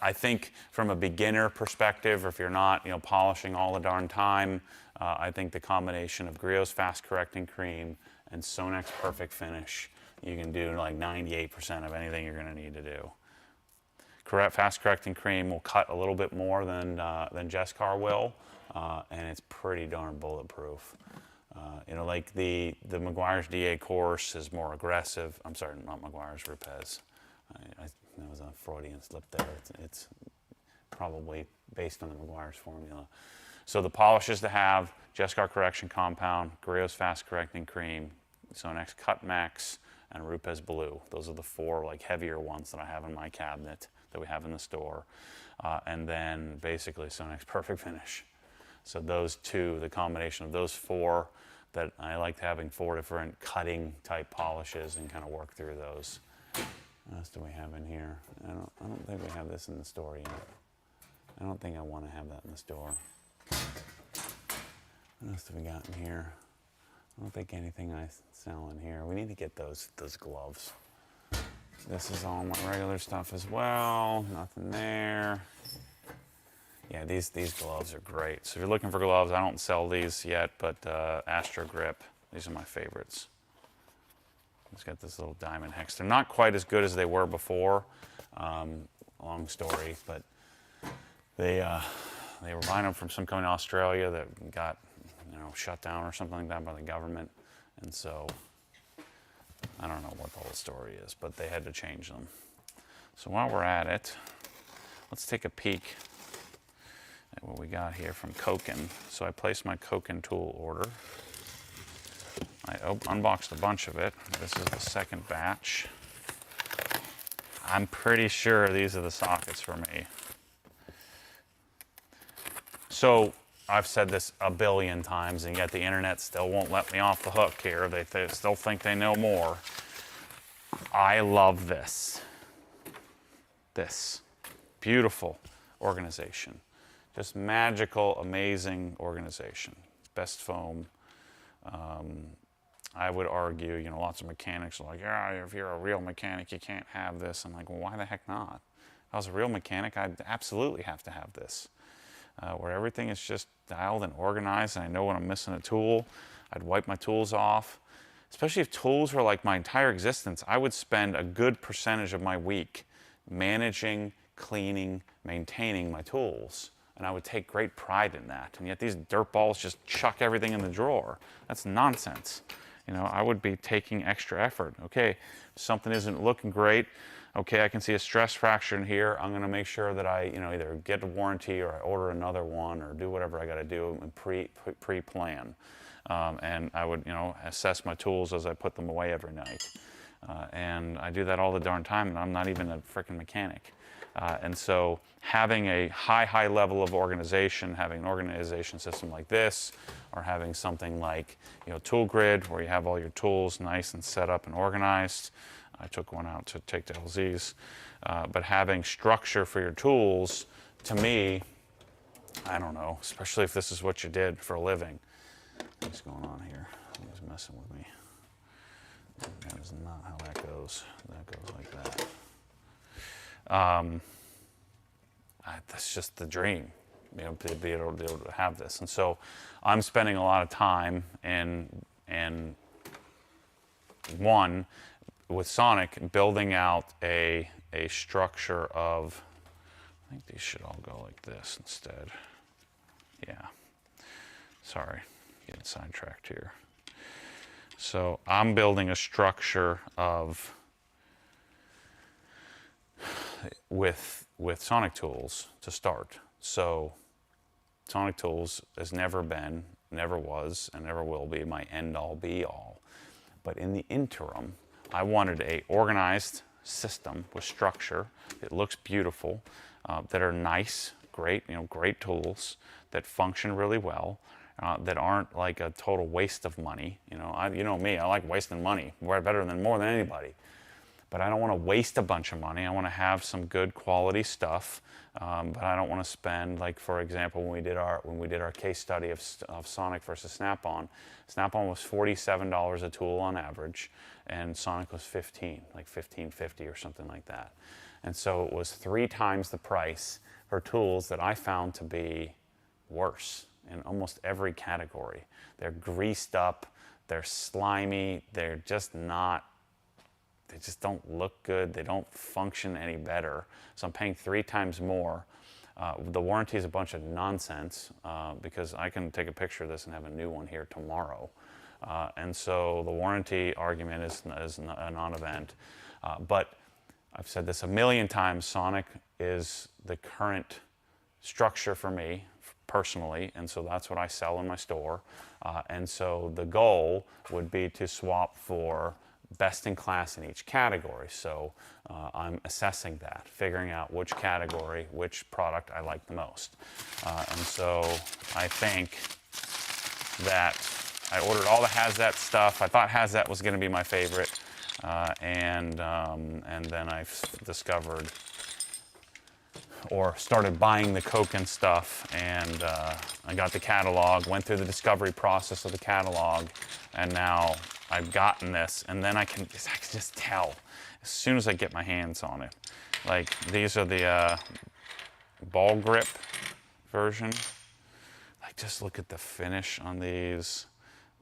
Speaker 1: I think from a beginner perspective, or if you're not polishing all the darn time, I think the combination of Griot's Fast Correcting Cream and Sonex Perfect Finish, you can do like 98% of anything you're going to need to do. Fast Correcting Cream will cut a little bit more than Jescar will, and it's pretty darn bulletproof. Like the Meguiar's DA course is more aggressive. I'm sorry, not Meguiar's, Rupes. That was a Freudian slip there. It's probably based on the Meguiar's formula. So the polishes to have: Jescar Correction Compound, Griot's Fast Correcting Cream, Sonex Cut Max, and Rupes Blue. Those are the 4 heavier ones that I have in my cabinet that we have in the store. And then basically Sonex Perfect Finish. So those 2, the combination of those 4, that I liked having 4 different cutting type polishes and kind of work through those. What else do we have in here? I don't think we have this in the store yet. I don't think I want to have that in the store. What else do we got in here? I don't think anything I sell in here. We need to get those gloves. This is all my regular stuff as well. Nothing there. Yeah, these gloves are great. So if you're looking for gloves, I don't sell these yet, but Astro Grip, these are my favorites. It's got this little diamond hex. They're not quite as good as they were before. Long story, but they were buying them from some company in Australia that got shut down or something like that by the government, and so I don't know what the whole story is, but they had to change them. So while we're at it, let's take a peek at what we got here from Cocon. So I placed my Cocon tool order. I unboxed a bunch of it. This is the second batch. I'm pretty sure these are the sockets for me. So I've said this a billion times, and yet the internet still won't let me off the hook here. They still think they know more. I love this. This beautiful organization. Just magical, amazing organization. Best foam. I would argue, lots of mechanics are like, yeah, if you're a real mechanic, you can't have this. I'm like, well, why the heck not? If I was a real mechanic, I'd absolutely have to have this. Where everything is just dialed and organized, and I know when I'm missing a tool. I'd wipe my tools off. Especially if tools were like my entire existence, I would spend a good percentage of my week managing, cleaning, maintaining my tools. And I would take great pride in that. And yet these dirtballs just chuck everything in the drawer. That's nonsense. I would be taking extra effort. Okay, if something isn't looking great, okay, I can see a stress fracture in here. I'm going to make sure that I, either get a warranty or I order another one or do whatever I got to do and pre-plan. And I would, assess my tools as I put them away every night. And I do that all the darn time, and I'm not even a freaking mechanic. And so having a high level of organization, having an organization system like this, or having something like, Tool Grid, where you have all your tools nice and set up and organized. I took one out to take to LZ's. But having structure for your tools to me, I don't know, especially if this is what you did for a living. What's going on here? He's messing with me. That is not how that goes. That goes like that. That's just the dream, you know, to be able to have this. And so I'm spending a lot of time in one, with Sonic, building out a structure of, I think these should all go like this instead. Yeah. Sorry, getting sidetracked here. So I'm building a structure of, with Sonic Tools to start. So Sonic Tools has never been, never was, and never will be my end-all be-all. But in the interim, I wanted a organized system with structure that looks beautiful, that are nice, great, you know, great tools that function really well, that aren't like a total waste of money. You know, you know me, I like wasting money more than anybody. But I don't want to waste a bunch of money. I want to have some good quality stuff, but I don't want to spend, like, for example, when we did our case study of Sonic versus Snap-on. Snap-on was $47 a tool on average, and Sonic was $15, like $15.50 or something like that. And so it was 3 times the price for tools that I found to be worse in almost every category. They're greased up, they're slimy, they're just not, they just don't look good, they don't function any better. So I'm paying 3 times more. The warranty is a bunch of nonsense, because I can take a picture of this and have a new one here tomorrow. And so the warranty argument is a non-event. But I've said this a million times, Sonic is the current structure for me personally, and so that's what I sell in my store. And so the goal would be to swap for best in class in each category. So I'm assessing that, figuring out which category, which product I like the most. And so I think that I ordered all the Hazat stuff. I thought Hazat was going to be my favorite, and then I discovered or started buying the Cocon stuff, and I got the catalog, went through the discovery process of the catalog, and now I've gotten this, and then I can just tell as soon as I get my hands on it. Like, these are the ball grip version. Like, just look at the finish on these,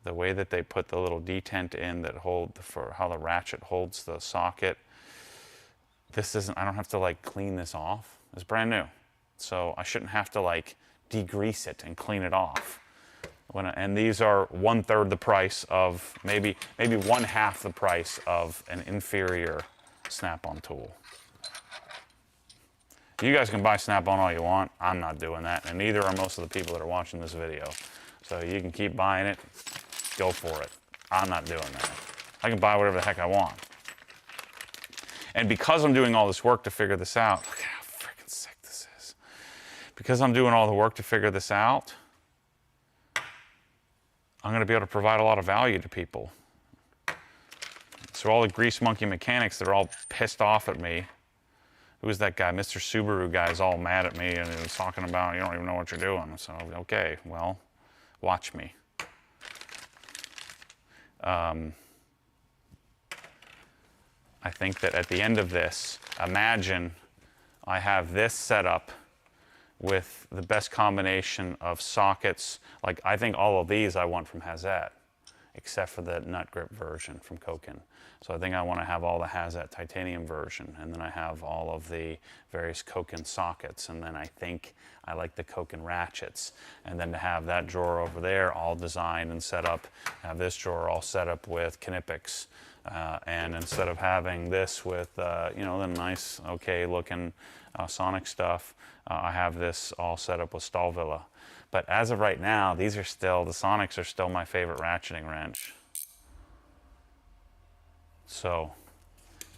Speaker 1: the way that they put the little detent in that hold for how the ratchet holds the socket. This isn't, I don't have to like clean this off. It's brand new. So I shouldn't have to like degrease it and clean it off. And these are 1/3 the price of, maybe 1/2 the price of an inferior Snap-on tool. You guys can buy Snap-on all you want. I'm not doing that, and neither are most of the people that are watching this video. So you can keep buying it, go for it. I'm not doing that. I can buy whatever the heck I want. And because I'm doing all this work to figure this out, look at how freaking sick this is. Because I'm doing all the work to figure this out, I'm going to be able to provide a lot of value to people. So all the grease monkey mechanics that are all pissed off at me, who is that guy? Mr. Subaru guy is all mad at me, and he was talking about, you don't even know what you're doing. So, okay, well, watch me. I think that at the end of this, imagine I have this set up with the best combination of sockets. Like, I think all of these I want from Hazat, except for the nut grip version from Cocon. So I think I want to have all the Hazat titanium version, and then I have all of the various Cocon sockets, and then I think I like the Cocon ratchets, and then to have that drawer over there all designed and set up, have this drawer all set up with Knipex, and instead of having this with you know, the nice, okay looking Sonic stuff, I have this all set up with Stahlvilla. But as of right now, these are still, the Sonics are still my favorite ratcheting wrench. So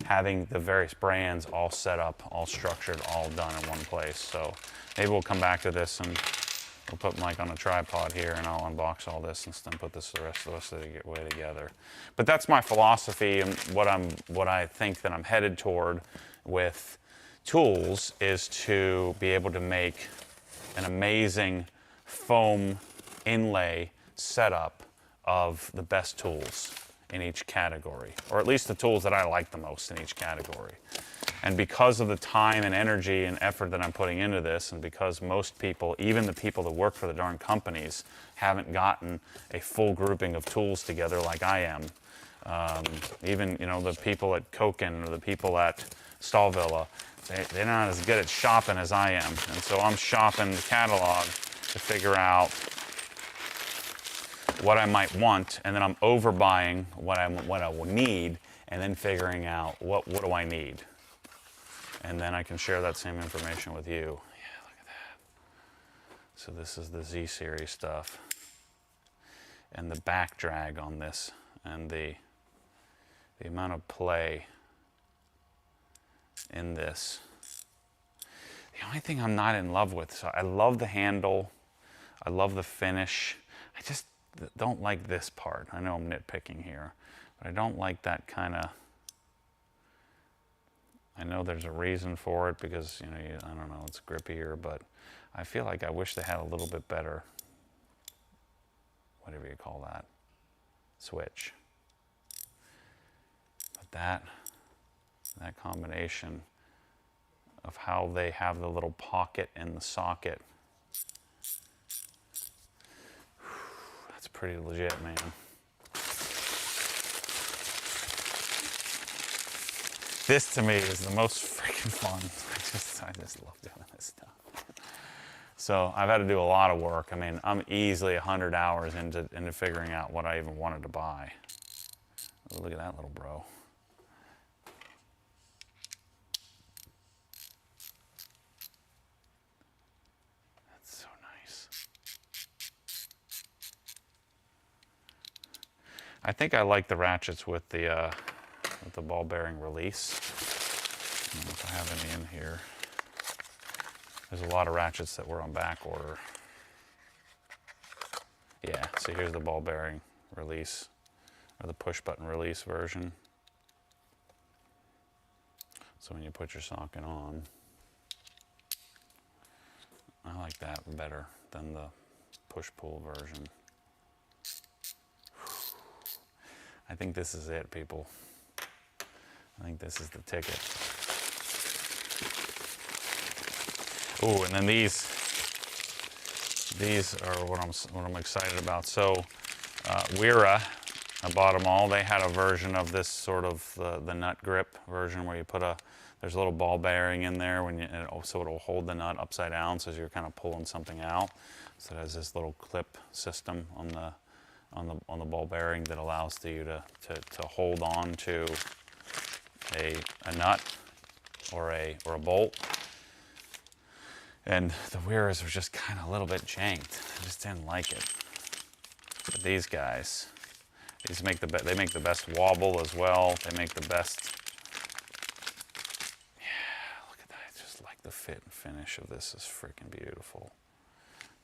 Speaker 1: having the various brands all set up, all structured, all done in one place. So maybe we'll come back to this and we'll put Mike on a tripod here, and I'll unbox all this and then put this the rest of the way together. But that's my philosophy and what I think that I'm headed toward with tools is to be able to make an amazing foam inlay setup of the best tools in each category, or at least the tools that I like the most in each category. And because of the time and energy and effort that I'm putting into this, and because most people, even the people that work for the darn companies, haven't gotten a full grouping of tools together like I am, even the people at Cocon or the people at Stallvilla, they're not as good at shopping as I am. And so I'm shopping the catalog to figure out what I might want, and then I'm overbuying what I will need, and then figuring out what do I need. And then I can share that same information with you. Yeah, look at that. So this is the Z series stuff. And the back drag on this, and the amount of play in this. The only thing I'm not in love with, so I love the handle, I love the finish. I just don't like this part. I know I'm nitpicking here, but I don't like that kind of, I know there's a reason for it because, I don't know, it's grippier, but I feel like I wish they had a little bit better, whatever you call that, switch. But that combination of how they have the little pocket in the socket, that's pretty legit, man. This to me is the most freaking fun. I just love doing this stuff. So I've had to do a lot of work. I mean, I'm easily 100 hours into figuring out what I even wanted to buy. Oh, look at that little bro. That's so nice. I think I like the ratchets with the ball bearing release. I don't know if I have any in here. There's a lot of ratchets that were on back order. Yeah, so here's the ball bearing release, or the push button release version. So when you put your socket on, I like that better than the push-pull version. I think this is it, people. I think this is the ticket. Oh, and then these are what I'm excited about. So, Wera, I bought them all. They had a version of this sort of the nut grip version where you put there's a little ball bearing in there so it'll hold the nut upside down, so as you're kind of pulling something out. So it has this little clip system on the ball bearing that allows you to hold on to a nut or a bolt. And the Weras were just kind of a little bit janked. I just didn't like it. But these guys, they make the best wobble as well. They make the best. Yeah, look at that. I just like the fit and finish of this. Is freaking beautiful.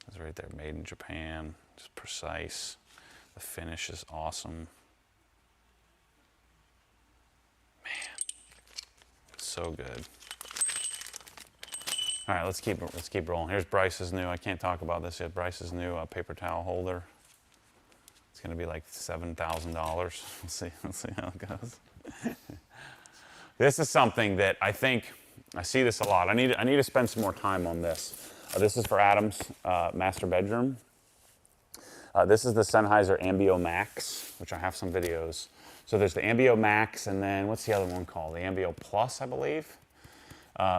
Speaker 1: It's right there, made in Japan. Just precise. The finish is awesome. Man, it's so good. All right, let's keep rolling. Here's Bryce's new. I can't talk about this yet. Bryce's new paper towel holder. It's going to be like $7,000. We'll see how it goes. This is something that I think I see this a lot. I need to spend some more time on this. This is for Adam's master bedroom. This is the Sennheiser Ambio Max, which I have some videos. So there's the Ambio Max, and then what's the other one called? The Ambio Plus, I believe.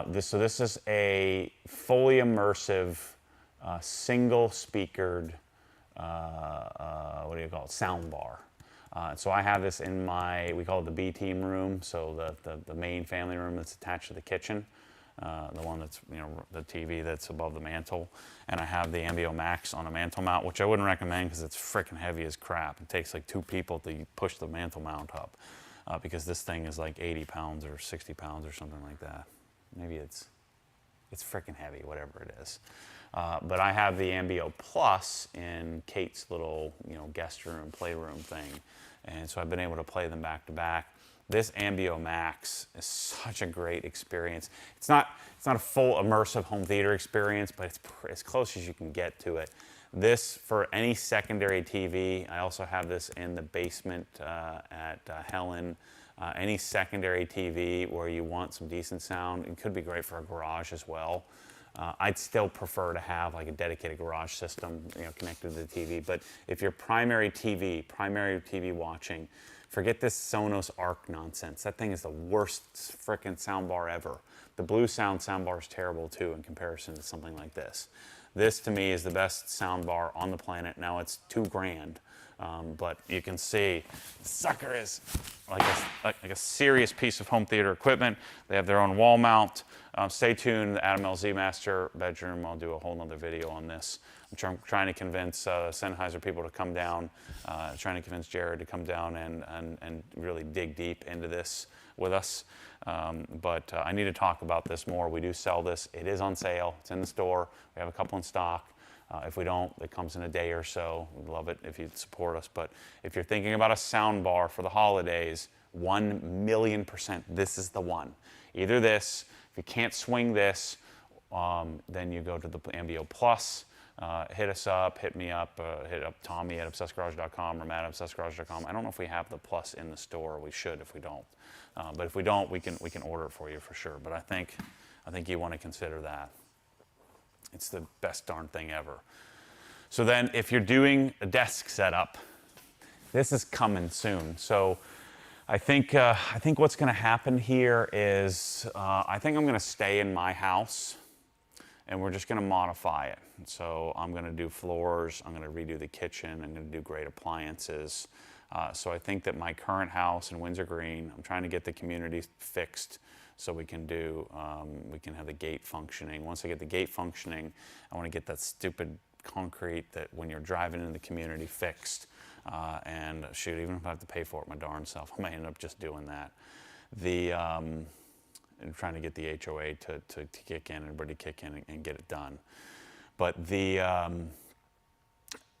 Speaker 1: This is a fully immersive, single-speakered, what do you call it, soundbar. So I have this in we call it the B team room, so the main family room that's attached to the kitchen, the one that's, the TV that's above the mantle. And I have the Ambio Max on a mantle mount, which I wouldn't recommend because it's freaking heavy as crap. It takes like 2 people to push the mantle mount up because this thing is like 80 pounds or 60 pounds or something like that. Maybe it's freaking heavy, whatever it is. But I have the Ambio Plus in Kate's little, guest room, playroom thing. And so I've been able to play them back to back. This Ambio Max is such a great experience. It's not a full immersive home theater experience, but it's as close as you can get to it. This, for any secondary TV, I also have this in the basement at Helen. Any secondary TV where you want some decent sound, it could be great for a garage as well. I'd still prefer to have like a dedicated garage system, connected to the TV. But if you're primary TV watching, forget this Sonos Arc nonsense. That thing is the worst frickin' soundbar ever. The Blue Sound soundbar is terrible too in comparison to something like this. This to me is the best soundbar on the planet. Now it's $2,000, but you can see the sucker is like a serious piece of home theater equipment. They have their own wall mount. Stay tuned, the Adam LZ Master bedroom. I'll do a whole nother video on this. I'm trying to convince Sennheiser people to come down, trying to convince Jared to come down and really dig deep into this with us. But I need to talk about this more. We do sell this. It is on sale. It's in the store. We have a couple in stock. If we don't, it comes in a day or so. We'd love it if you'd support us. But if you're thinking about a sound bar for the holidays, 1,000,000%, this is the one. Either this, if you can't swing this, then you go to the Ambio Plus. Hit us up, hit me up, hit up Tommy at obsessedgarage.com or Matt at obsessedgarage.com. I don't know if we have the Plus in the store. We should if we don't. But if we don't, we can order it for you for sure. But I think you want to consider that. It's the best darn thing ever. So then if you're doing a desk setup, this is coming soon. So I think what's going to happen here is I think I'm going to stay in my house and we're just going to modify it. So I'm going to do floors, I'm going to redo the kitchen, I'm going to do great appliances. So I think that my current house in Windsor Green, I'm trying to get the community fixed so we can have the gate functioning. Once I get the gate functioning, I want to get that stupid concrete that when you're driving in the community fixed. And shoot, even if I have to pay for it my darn self, I may end up just doing that. And trying to get the HOA to kick in, everybody kick in and get it done. But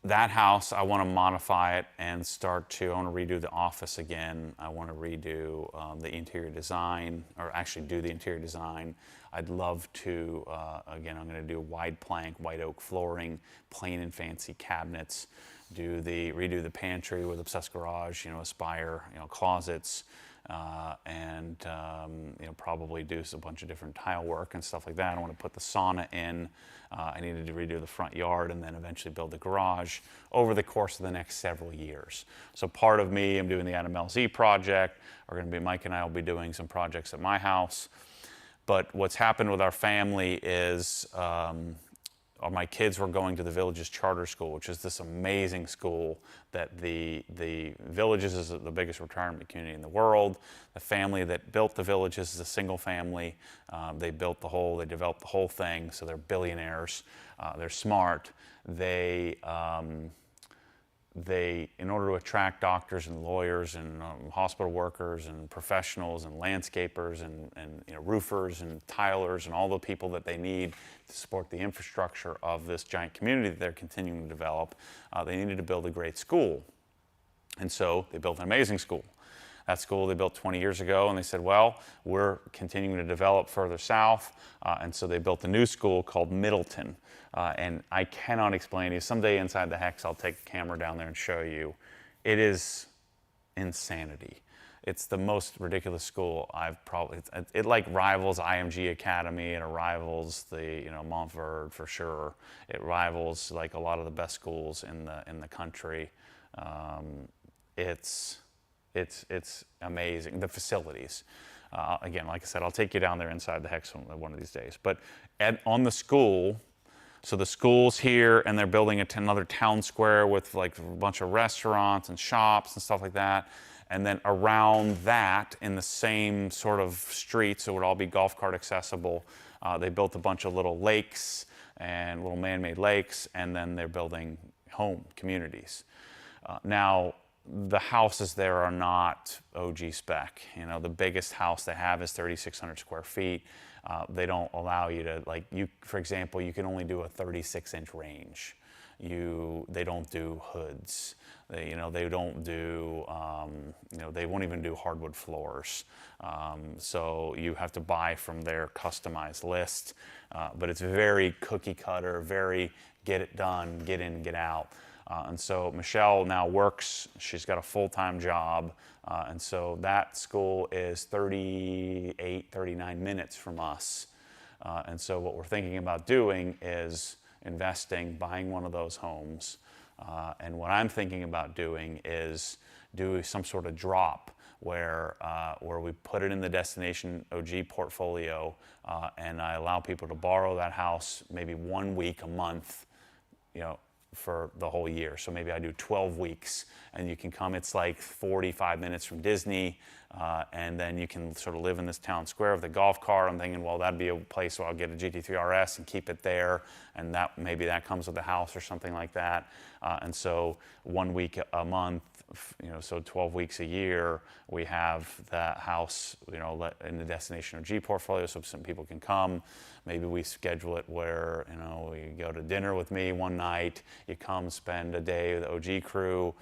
Speaker 1: that house, I want to modify it and I want to redo the office again. I want to redo the interior design, or actually do the interior design. I'd love to, again, I'm going to do wide plank, white oak flooring, plain and fancy cabinets, redo the pantry with Obsessed Garage, Aspire, closets, and probably do a bunch of different tile work and stuff like that. I want to put the sauna in. I needed to redo the front yard and then eventually build the garage over the course of the next several years. So part of me, I'm doing the Adam LZ project. Mike and I will be doing some projects at my house. But what's happened with our family is my kids were going to the Villages Charter School, which is this amazing school that the Villages is the biggest retirement community in the world. The family that built the Villages is a single family. They developed the whole thing, so they're billionaires. They're smart. They, in order to attract doctors and lawyers and hospital workers and professionals and landscapers and roofers and tilers and all the people that they need to support the infrastructure of this giant community that they're continuing to develop, they needed to build a great school. And so they built an amazing school. That school they built 20 years ago, and they said, well, we're continuing to develop further south, and so they built a new school called Middleton. And I cannot explain to you. Someday inside the Hex, I'll take the camera down there and show you. It is insanity. It's the most ridiculous school it like rivals IMG Academy, and it rivals the Montverde for sure. It rivals like a lot of the best schools in the country. It's amazing. The facilities. Again, like I said, I'll take you down there inside the Hex one of these days. But on the school, so the school's here, and they're building another town square with like a bunch of restaurants and shops and stuff like that. And then around that, in the same sort of street, so it would all be golf cart accessible, they built a bunch of little lakes and little man-made lakes, and then they're building home communities. Now, the houses there are not OG spec. The biggest house they have is 3,600 square feet. They don't allow you to, for example, you can only do a 36-inch range. they don't do hoods. They don't do, they won't even do hardwood floors. So you have to buy from their customized list, but it's very cookie cutter, very get it done, get in, get out. And so Michelle now works, she's got a full-time job, and so that school is 38, 39 minutes from us. And so what we're thinking about doing is investing, buying one of those homes. And what I'm thinking about doing is do some sort of drop where we put it in the Destination OG portfolio, and I allow people to borrow that house maybe 1 week a month, for the whole year. So maybe I do 12 weeks, and you can come. It's like 45 minutes from Disney, and then you can sort of live in this town square with a golf cart. I'm thinking, well, that'd be a place where I'll get a GT3 RS and keep it there, and maybe that comes with a house or something like that. And so 1 week a month, so 12 weeks a year, we have that house, in the Destination OG portfolio, so some people can come. Maybe we schedule it where, you go to dinner with me one night, you come spend a day with the OG crew.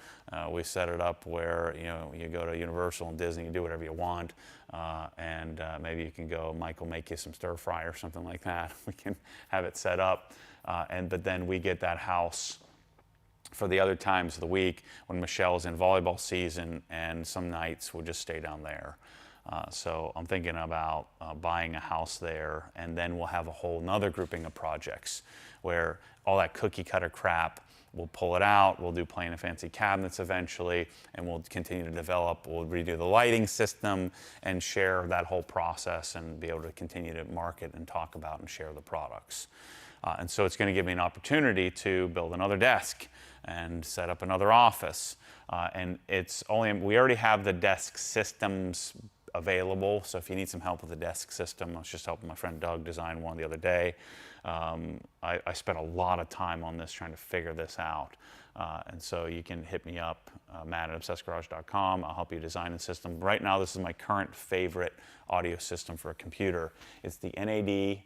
Speaker 1: We set it up where, you go to Universal and Disney, you do whatever you want. And maybe you can go, Mike will make you some stir fry or something like that. We can have it set up. But then we get that house for the other times of the week when Michelle's in volleyball season, and some nights we'll just stay down there. So I'm thinking about buying a house there, and then we'll have a whole nother grouping of projects where all that cookie cutter crap, we'll pull it out, we'll do plain and fancy cabinets eventually, and we'll continue to develop, we'll redo the lighting system and share that whole process and be able to continue to market and talk about and share the products. And so it's going to give me an opportunity to build another desk and set up another office. And we already have the desk systems available, so if you need some help with the desk system, I was just helping my friend Doug design one the other day. I spent a lot of time on this trying to figure this out. And so you can hit me up, matt@obsessedgarage.com. I'll help you design the system. Right now, this is my current favorite audio system for a computer. It's the NAD.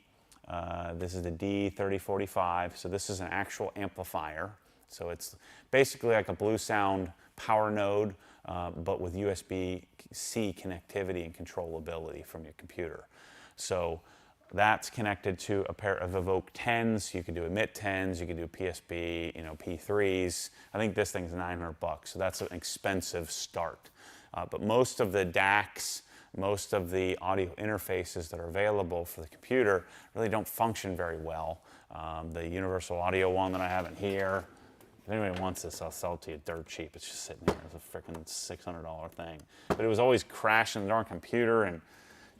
Speaker 1: This is the D3045. So this is an actual amplifier. So it's basically like a Blue Sound power node, but with USB-C connectivity and controllability from your computer. So that's connected to a pair of Evoke 10s. You can do Emit 10s, you can do PSB, P3s. I think this thing's $900, so that's an expensive start. But most of the DACs, most of the audio interfaces that are available for the computer really don't function very well. The Universal Audio one that I have in here, if anybody wants this, I'll sell it to you dirt cheap. It's just sitting here. It's a freaking $600 thing. But it was always crashing the darn computer and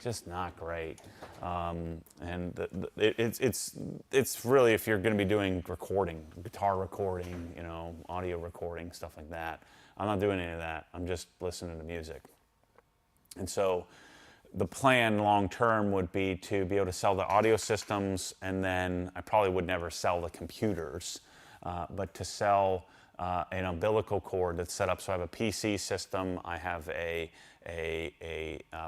Speaker 1: just not great. It's really, if you're going to be doing recording, guitar recording, audio recording, stuff like that. I'm not doing any of that. I'm just listening to music. And so the plan long term would be to be able to sell the audio systems, and then I probably would never sell the computers. But to sell an umbilical cord that's set up. So I have a PC system, I have a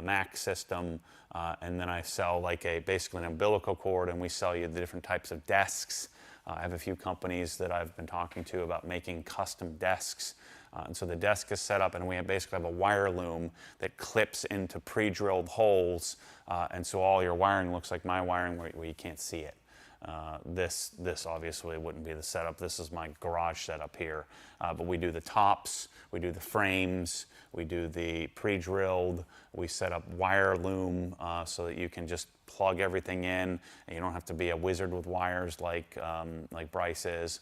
Speaker 1: Mac system, and then I sell basically an umbilical cord, and we sell you the different types of desks. I have a few companies that I've been talking to about making custom desks. And so the desk is set up, and we basically have a wire loom that clips into pre-drilled holes, and so all your wiring looks like my wiring where you can't see it. This obviously wouldn't be the setup. This is my garage setup here. But we do the tops, we do the frames, we do the pre-drilled, we set up wire loom so that you can just plug everything in, and you don't have to be a wizard with wires like Bryce is,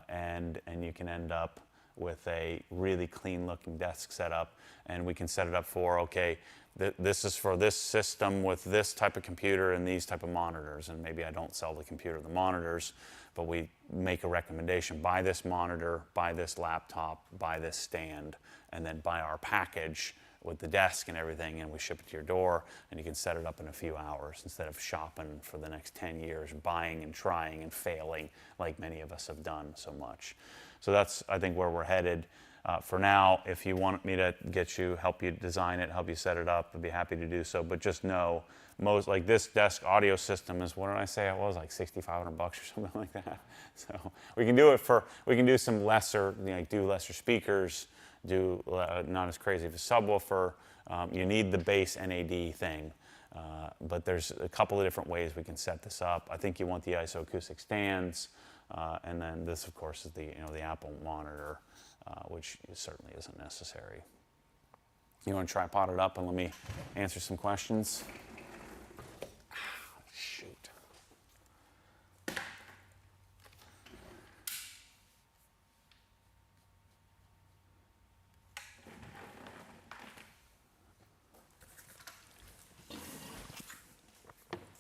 Speaker 1: and you can end up with a really clean looking desk setup. And we can set it up for, okay, this is for this system with this type of computer and these type of monitors, and maybe I don't sell the computer or the monitors, but we make a recommendation: buy this monitor, buy this laptop, buy this stand, and then buy our package with the desk and everything, and we ship it to your door, and you can set it up in a few hours instead of shopping for the next 10 years, buying and trying and failing like many of us have done so much. So that's, I think, where we're headed. For now, if you want me to help you design it, help you set it up, I'd be happy to do so. But just know, most like this desk audio system is, what did I say it was, like $6,500 or something like that. So we can do it for, we can do some lesser, do lesser speakers, do not as crazy of a subwoofer. You need the bass NAD thing. But there's a couple of different ways we can set this up. I think you want the isoacoustic stands, and then this, of course, is the the Apple monitor, which certainly isn't necessary. You want to tripod it up and let me answer some questions? Shoot.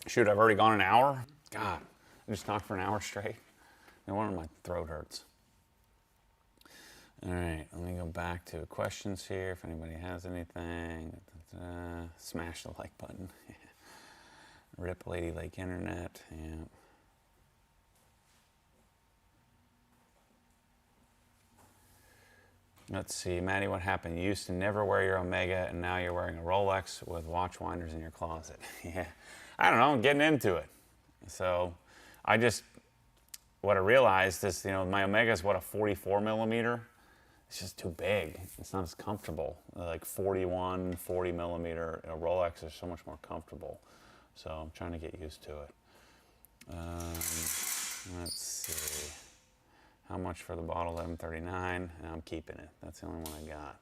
Speaker 1: Shoot, I've already gone an hour? God, I just talked for an hour straight. No wonder my throat hurts. All right, let me go back to questions here if anybody has anything. Smash the like button. Rip Lady Lake Internet, yeah. Let's see, Maddie, what happened? You used to never wear your Omega, and now you're wearing a Rolex with watch winders in your closet. Yeah, I don't know, I'm getting into it. So what I realized is, my Omega is what, a 44 millimeter? It's just too big. It's not as comfortable. Like 41, 40 millimeter, Rolex is so much more comfortable. So I'm trying to get used to it. Let's see. How much for the bottle? $11.39. And I'm keeping it. That's the only one I got.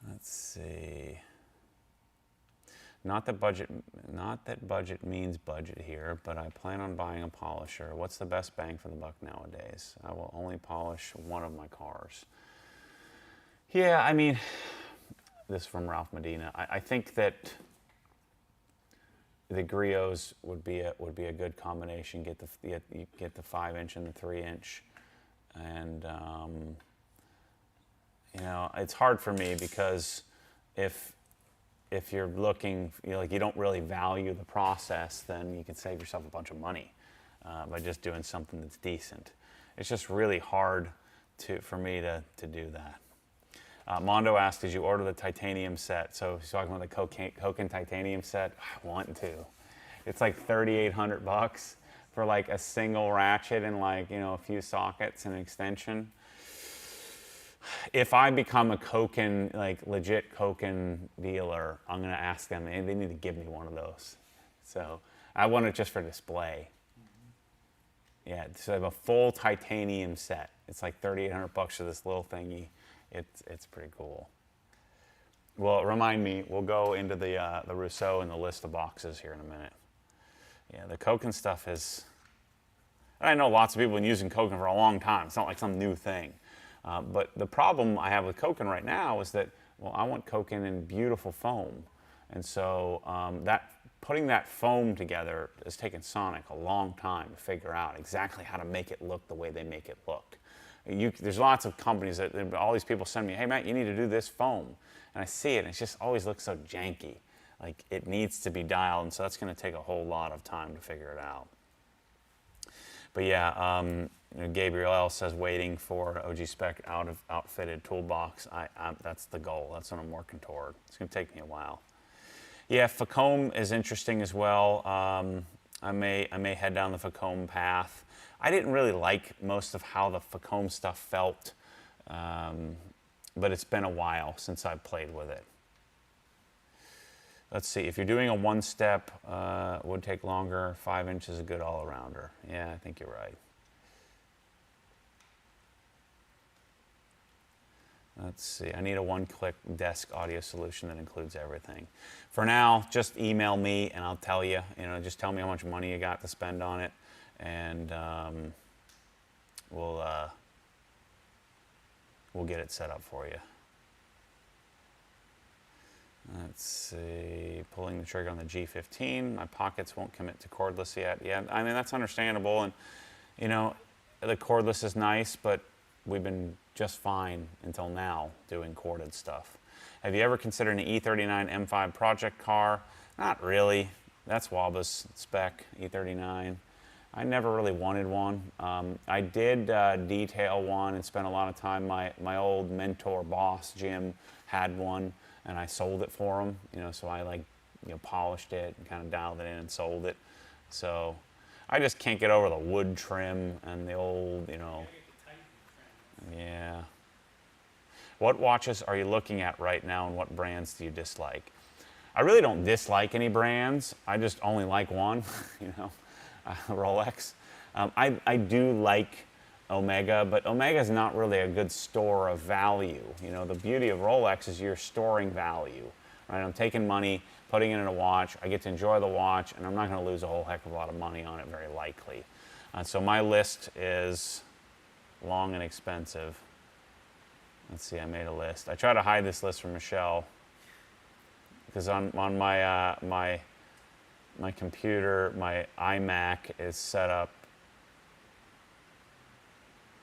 Speaker 1: Let's see. Not that budget means budget here, but I plan on buying a polisher. What's the best bang for the buck nowadays? I will only polish one of my cars. Yeah, I mean, this is from Ralph Medina. I think that the griots would be a good combination. Get the 5-inch and the 3-inch, and it's hard for me because if you're looking, you don't really value the process, then you can save yourself a bunch of money by just doing something that's decent. It's just really hard for me to do that. Mondo asked, did you order the titanium set? So he's talking about the Cocon titanium set. I want to. It's like $3,800 for like a single ratchet and a few sockets and an extension. If I become a Cocon, legit Cocon dealer, I'm going to ask them, they need to give me one of those. So I want it just for display. Yeah, so I have a full titanium set. It's like $3,800 for this little thingy. It's pretty cool. Well, remind me, we'll go into the Rousseau and the Lista boxes here in a minute. Yeah, the Cocon stuff is, I know lots of people have been using Cocon for a long time. It's not like some new thing. But the problem I have with Cocon right now is that, I want Cocon in beautiful foam. And so putting that foam together has taken Sonic a long time to figure out exactly how to make it look the way they make it look. There's lots of companies that all these people send me, hey, Matt, you need to do this foam. And I see it, and it just always looks so janky. Like, it needs to be dialed, and so that's going to take a whole lot of time to figure it out. But yeah, Gabriel L. says waiting for OG Spec outfitted toolbox. That's the goal. That's what I'm working toward. It's going to take me a while. Yeah, Facom is interesting as well. I may head down the Facom path. I didn't really like most of how the Facom stuff felt, but it's been a while since I've played with it. Let's see, if you're doing a one-step, would take longer. 5-inch is a good all-arounder. Yeah, I think you're right. Let's see, I need a one-click desk audio solution that includes everything. For now, just email me and I'll tell you, just tell me how much money you got to spend on it, and we'll get it set up for you. Let's see, pulling the trigger on the G15. My pockets won't commit to cordless yet. Yeah, I mean, that's understandable. And, the cordless is nice, but we've been just fine until now doing corded stuff. Have you ever considered an E39 M5 project car? Not really. That's Waba's spec, E39. I never really wanted one. I did detail one and spent a lot of time. My old mentor boss, Jim, had one, and I sold it for him. So I polished it and kind of dialed it in and sold it. So I just can't get over the wood trim and the old, yeah. What watches are you looking at right now, and what brands do you dislike? I really don't dislike any brands. I just only like one, Rolex. I do like Omega, but Omega is not really a good store of value. The beauty of Rolex is you're storing value, right? I'm taking money, putting it in a watch. I get to enjoy the watch, and I'm not going to lose a whole heck of a lot of money on it, very likely. So my list is long and expensive. Let's see, I made a list. I try to hide this list from Michelle, because on my computer, my iMac is set up.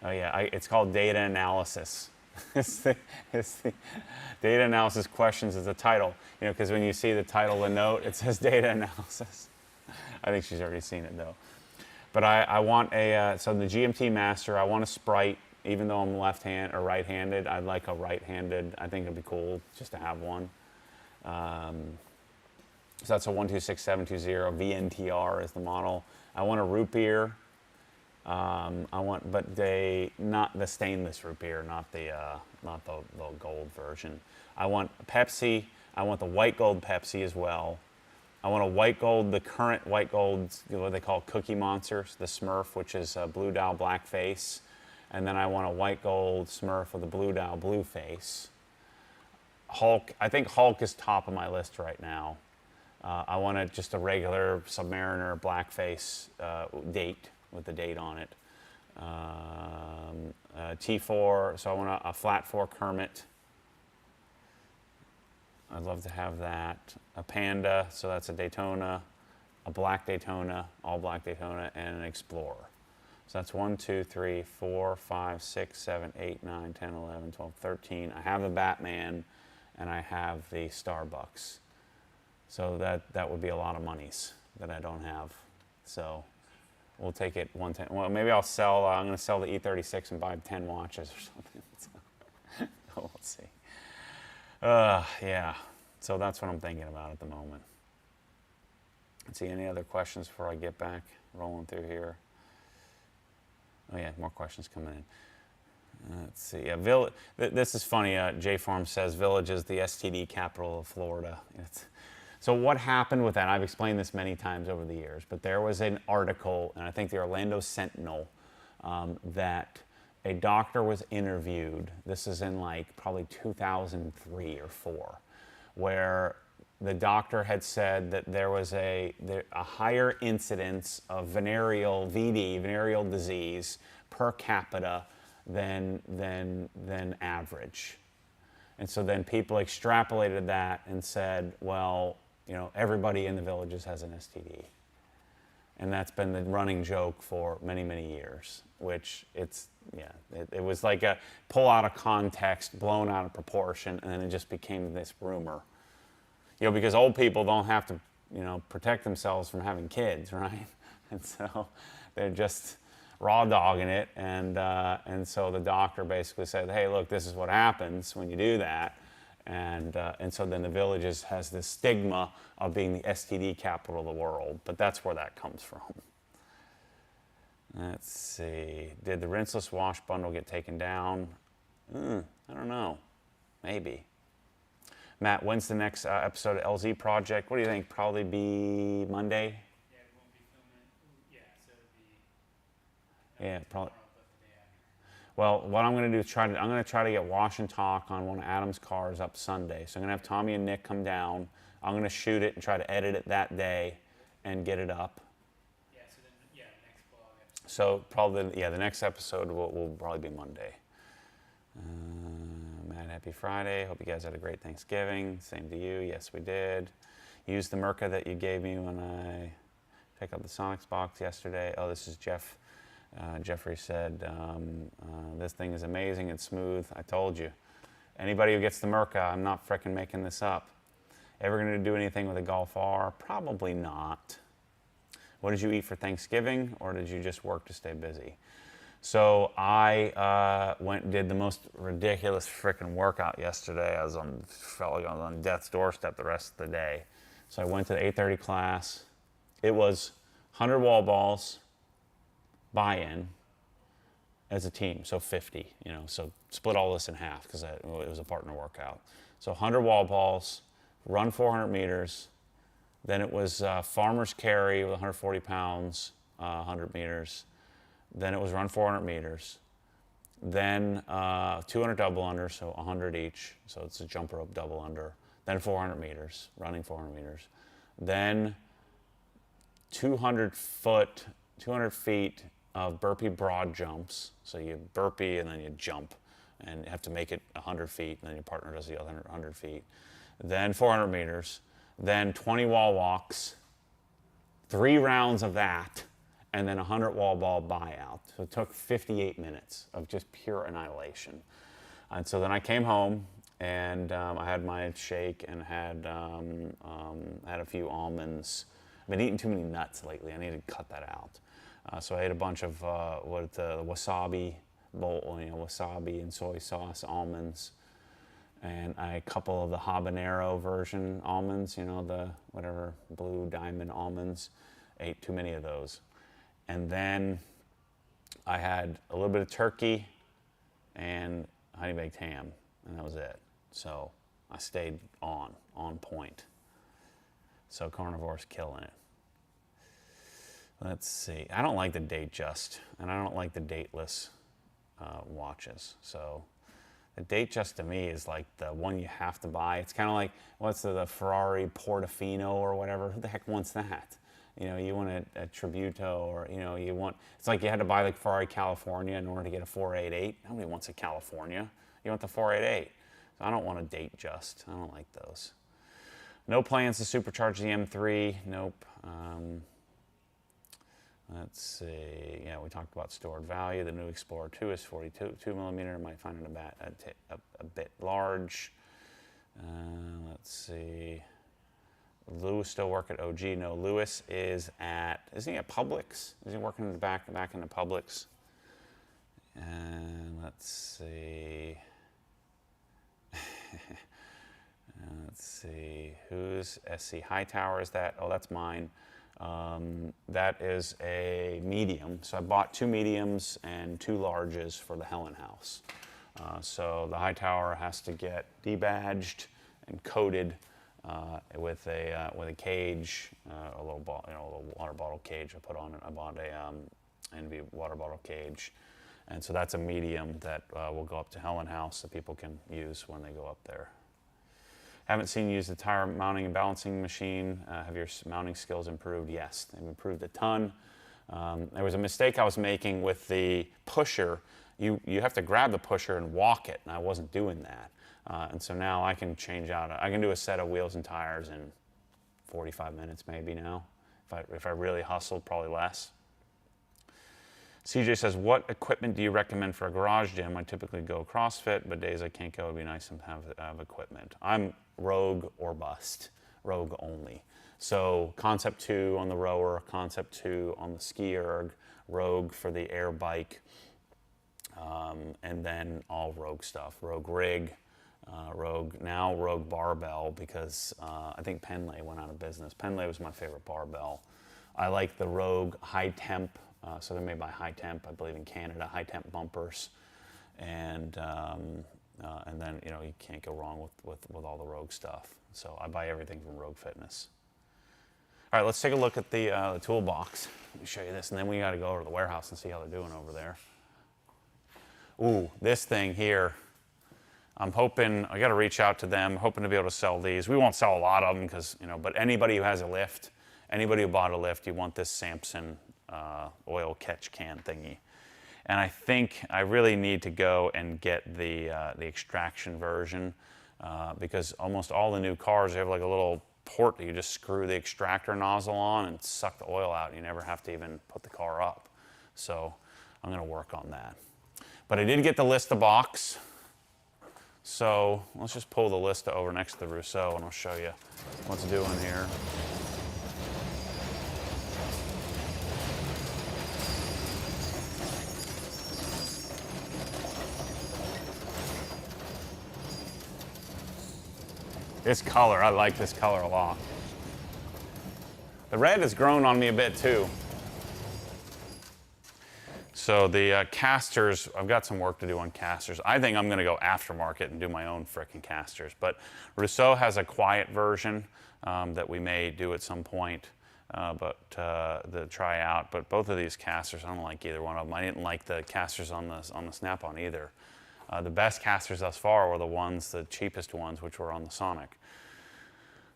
Speaker 1: Oh yeah, it's called data analysis. it's the data analysis questions is the title. Because when you see the title and note, it says data analysis. I think she's already seen it though. But I want so the GMT Master, I want a Sprite. Even though I'm left-handed or right-handed, I'd like a right-handed. I think it'd be cool just to have one. So that's a 126720. VNTR is the model. I want a root beer. but not the stainless root beer, not the gold version. I want Pepsi. I want the white gold Pepsi as well. I want a white gold, the current white gold, what they call Cookie Monsters, the Smurf, which is a Blue Dial black face. And then I want a white gold Smurf with a Blue Dial blue face. Hulk, I think Hulk is top of my list right now. I want just a regular Submariner black face date with the date on it. T4, so I want a flat fork Hermit. I'd love to have that. A Panda, so that's a Daytona, a black Daytona, all black Daytona, and an Explorer. So that's 1, 2, 3, 4, 5, 6, 7, 8, 9, 10, 11, 12, 13. I have the Batman, and I have the Starbucks. So that would be a lot of monies that I don't have. So we'll take it 110. Well, maybe I'll sell, I'm going to sell the E36 and buy 10 watches or something. So we'll see. Yeah, so that's what I'm thinking about at the moment. Let's see, any other questions before I get back rolling through here? Oh yeah, more questions coming in. Let's see. Yeah, this is funny. J Farm says Village is the STD capital of Florida. So what happened with that? I've explained this many times over the years, but there was an article, and I think the Orlando Sentinel, that a doctor was interviewed. This is in like probably 2003 or 4, where the doctor had said that there was a higher incidence of venereal disease per capita than average. And so then people extrapolated that and said, well, everybody in the Villages has an STD. And that's been the running joke for many, many years, which it was like a pull out of context, blown out of proportion, and then it just became this rumor. Because old people don't have to, protect themselves from having kids, right? And so they're just raw dogging it. And so the doctor basically said, hey, look, this is what happens when you do that. And so then the Villages has this stigma of being the STD capital of the world. But that's where that comes from. Let's see. Did the rinseless wash bundle get taken down? I don't know. Maybe. Matt, when's the next episode of LZ Project? What do you think? Probably be Monday?
Speaker 2: Yeah, we won't be filming. Yeah, so it'll be.
Speaker 1: Yeah, probably. Well, what I'm going to do is I'm going to try to get Wash and Talk on one of Adam's cars up Sunday. So I'm going to have Tommy and Nick come down. I'm going to shoot it and try to edit it that day and get it up.
Speaker 2: Yeah, so then, next vlog episode.
Speaker 1: So probably, the next episode will probably be Monday. Matt, happy Friday. Hope you guys had a great Thanksgiving. Same to you. Yes, we did. Used the Merca that you gave me when I picked up the Sonics box yesterday. Oh, this is Jeff. Jeffrey said, this thing is amazing and smooth. I told you. Anybody who gets the Merca, I'm not frickin' making this up. Ever going to do anything with a Golf R? Probably not. What did you eat for Thanksgiving, or did you just work to stay busy? So I went and did the most ridiculous freaking workout yesterday. Felt like I was on death's doorstep the rest of the day. So I went to the 8:30 class. It was 100 wall balls, buy-in as a team, so 50. So split all this in half because it was a partner workout. So 100 wall balls, run 400 meters. Then it was farmer's carry with 140 pounds, 100 meters. Then it was run 400 meters. Then 200 double under, so 100 each. So it's a jump rope double under. Then 400 meters, running 400 meters. Then 200 feet of burpee broad jumps. So you burpee and then you jump. And you have to make it 100 feet, and then your partner does the other 100 feet. Then 400 meters. Then 20 wall walks, 3 rounds of that, and then 100 wall ball buyout. So it took 58 minutes of just pure annihilation. And so then I came home, and I had my shake and had a few almonds. I've been eating too many nuts lately. I need to cut that out. So I ate a bunch of the wasabi bowl, wasabi and soy sauce almonds. And a couple of the habanero version almonds, the whatever blue diamond almonds. Ate too many of those. And then I had a little bit of turkey and honey baked ham, and that was it. So I stayed on point. So carnivore's killing it. Let's see. I don't like the date just, and I don't like the dateless watches. So the date just to me is like the one you have to buy. It's kind of like, what's the Ferrari Portofino or whatever? Who the heck wants that? You want a Tributo, or it's like you had to buy like Ferrari California in order to get a 488. Nobody wants a California. You want the 488. So I don't want a date just. I don't like those. No plans to supercharge the M3. Nope. Let's see. Yeah, we talked about stored value. The new Explorer 2 is 42 millimeter. Might find it a bit large. Let's see. Lewis still work at OG? No, Lewis is isn't he at Publix? Is he working in the back in the Publix? And let's see. Let's see. Who's SC Hightower? Is that? Oh, that's mine. That is a medium. So I bought 2 mediums and 2 larges for the Helen House. So the Hightower has to get debadged and coated with a cage, a little water bottle cage I put on it. I bought a Envy water bottle cage, and so that's a medium that will go up to Helen House that people can use when they go up there. Haven't seen you use the tire mounting and balancing machine. Have your mounting skills improved? Yes, they've improved a ton. There was a mistake I was making with the pusher. You have to grab the pusher and walk it, and I wasn't doing that. And so now I can change out. I can do a set of wheels and tires in 45 minutes maybe now. If I really hustled, probably less. CJ says, what equipment do you recommend for a garage gym? I typically go CrossFit, but days I can't go, it'd be nice to have equipment. I'm Rogue or bust, Rogue only. So Concept 2 on the rower, Concept 2 on the ski erg, Rogue for the air bike, and then all Rogue stuff. Rogue rig, Rogue barbell, because I think Penlay went out of business. Penlay was my favorite barbell. I like the Rogue high temp. So they're made by High Temp, I believe in Canada, High Temp bumpers, and then you can't go wrong with all the Rogue stuff. So I buy everything from Rogue Fitness. All right, let's take a look at the toolbox. Let me show you this, and then we got to go over to the warehouse and see how they're doing over there. Ooh, this thing here. I'm hoping I got to reach out to them, hoping to be able to sell these. We won't sell a lot of them because but anybody who has a lift, anybody who bought a lift, you want this Samson oil catch can thingy. And I think I really need to go and get the extraction version because almost all the new cars, they have like a little port that you just screw the extractor nozzle on and suck the oil out. You never have to even put the car up. So I'm going to work on that. But I did get the Lista box. So let's just pull the Lista over next to the Rousseau and I'll show you what's doing here. This color, I like this color a lot. The red has grown on me a bit too. So the casters, I've got some work to do on casters. I think I'm gonna go aftermarket and do my own frickin' casters. But Rousseau has a quiet version that we may do at some point, to try out. But both of these casters, I don't like either one of them. I didn't like the casters on the Snap-on either. The best casters thus far were the cheapest ones, which were on the Sonic.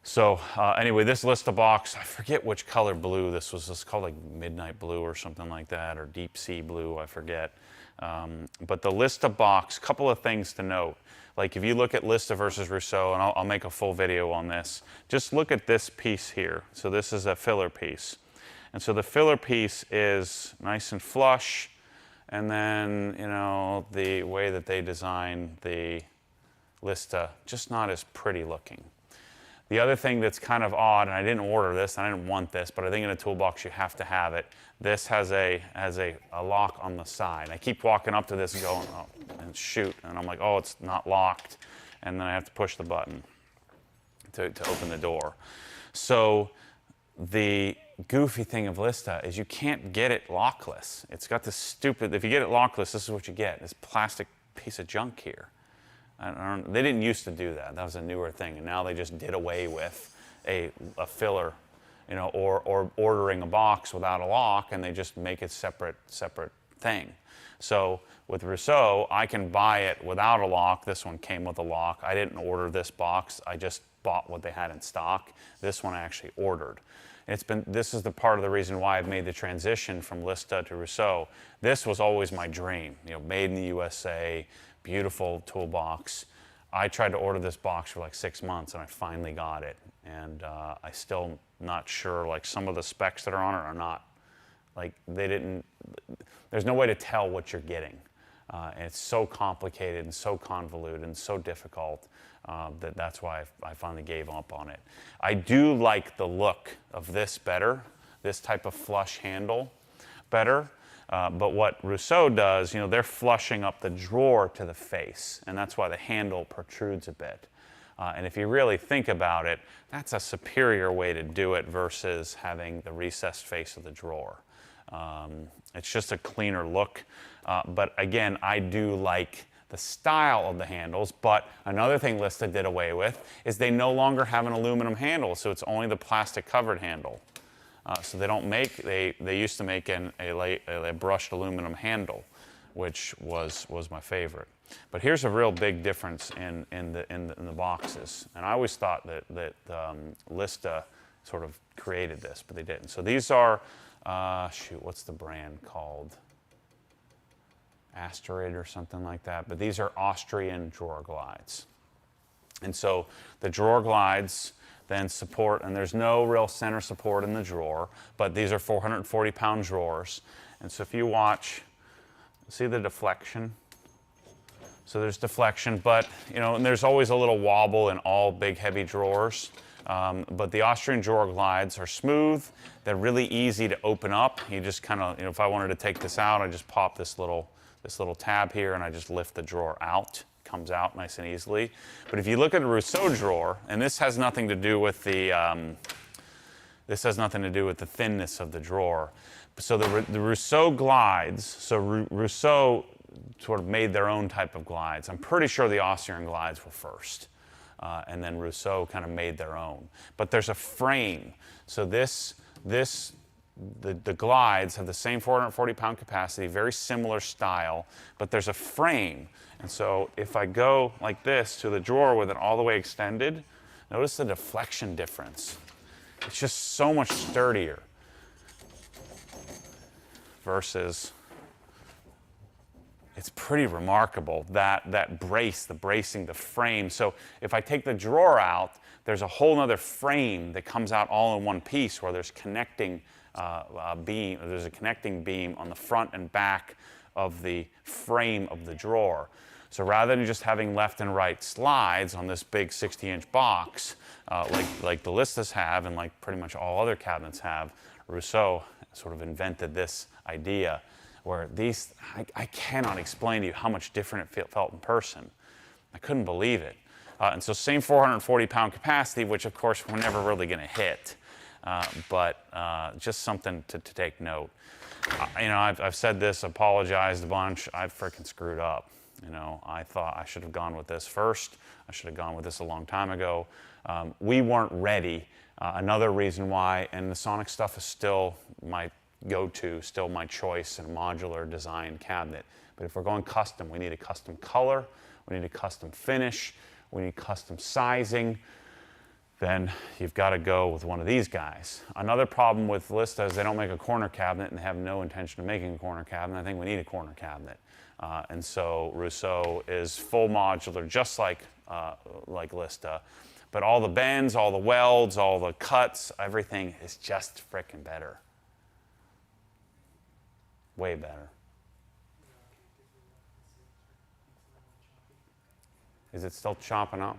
Speaker 1: So anyway, this Lista box, I forget which color blue this was. This is called like Midnight Blue or something like that, or Deep Sea Blue, I forget. But the Lista box, couple of things to note. Like if you look at Lista versus Rousseau, and I'll make a full video on this, just look at this piece here. So this is a filler piece. And so the filler piece is nice and flush, and then, you know, the way that they designed the Lista, just not as pretty looking. The other thing that's kind of odd, and I didn't order this, and I didn't want this, but I think in a toolbox you have to have it. This has a lock on the side. I keep walking up to this and going, oh, and shoot, and I'm like, oh, it's not locked, and then I have to push the button to open the door. So the goofy thing of Lista is you can't get it lockless. It's got this stupid, if you get it lockless, this is what you get, this plastic piece of junk here. They didn't used to do that. That was a newer thing, and now they just did away with a filler, you know, or ordering a box without a lock, and they just make it separate thing. So with Rousseau, I can buy it without a lock. This one came with a lock. I didn't order this box. I just bought what they had in stock. This one I actually ordered. This is the part of the reason why I've made the transition from Lista to Rousseau. This was always my dream, you know, made in the USA, beautiful toolbox. I tried to order this box for like 6 months, and I finally got it. And I still not sure, like some of the specs that are on it are not, like there's no way to tell what you're getting. And it's so complicated and so convoluted and so difficult that's why I finally gave up on it. I do like the look of this better, this type of flush handle better. But what Rousseau does, you know, they're flushing up the drawer to the face, and that's why the handle protrudes a bit. And if you really think about it, that's a superior way to do it versus having the recessed face of the drawer. It's just a cleaner look. But again, I do like the style of the handles. But another thing Lista did away with is they no longer have an aluminum handle, so it's only the plastic covered handle. So they don't make, they used to make a brushed aluminum handle, which was my favorite. But here's a real big difference in the boxes. And I always thought that Lista sort of created this, but they didn't. So these are, shoot, what's the brand called? Asteroid or something like that. But these are Austrian drawer glides. And so the drawer glides then support, and there's no real center support in the drawer, but these are 440-pound drawers. And so if you watch, see the deflection? So there's deflection, but you know, and there's always a little wobble in all big heavy drawers. But the Austrian drawer glides are smooth. They're really easy to open up. You just kind of, you know, if I wanted to take this out, I just pop this little tab here, and I just lift the drawer out. Comes out nice and easily. But if you look at a Rousseau drawer, and this has nothing to do with the thinness of the drawer. So the Rousseau glides. So Rousseau sort of made their own type of glides. I'm pretty sure the Austrian glides were first, and then Rousseau kind of made their own. But there's a frame. So the glides have the same 440-pound capacity, very similar style, but there's a frame. And so if I go like this to the drawer with it all the way extended, notice the deflection difference. It's just so much sturdier versus, it's pretty remarkable, that brace, the bracing, the frame. So if I take the drawer out, there's a whole other frame that comes out all in one piece where there's connecting beam. There's a connecting beam on the front and back of the frame of the drawer. So rather than just having left and right slides on this big 60-inch box, like the Listas have and like pretty much all other cabinets have, Rousseau sort of invented this idea where these, I cannot explain to you how much different it felt in person. I couldn't believe it. And so same 440-pound capacity, which of course we're never really going to hit, but just something to take note. You know, I've said this, apologized a bunch. I've freaking screwed up. You know, I thought I should have gone with this first. I should have gone with this a long time ago. We weren't ready. Another reason why, and the Sonic stuff is still my go-to, still my choice in a modular design cabinet. But if we're going custom, we need a custom color, we need a custom finish, we need custom sizing, then you've got to go with one of these guys. Another problem with Lista is they don't make a corner cabinet and they have no intention of making a corner cabinet. I think we need a corner cabinet. And so Rousseau is full modular, just like Lista. But all the bends, all the welds, all the cuts, everything is just frickin' better. Way better. Is it still chopping up?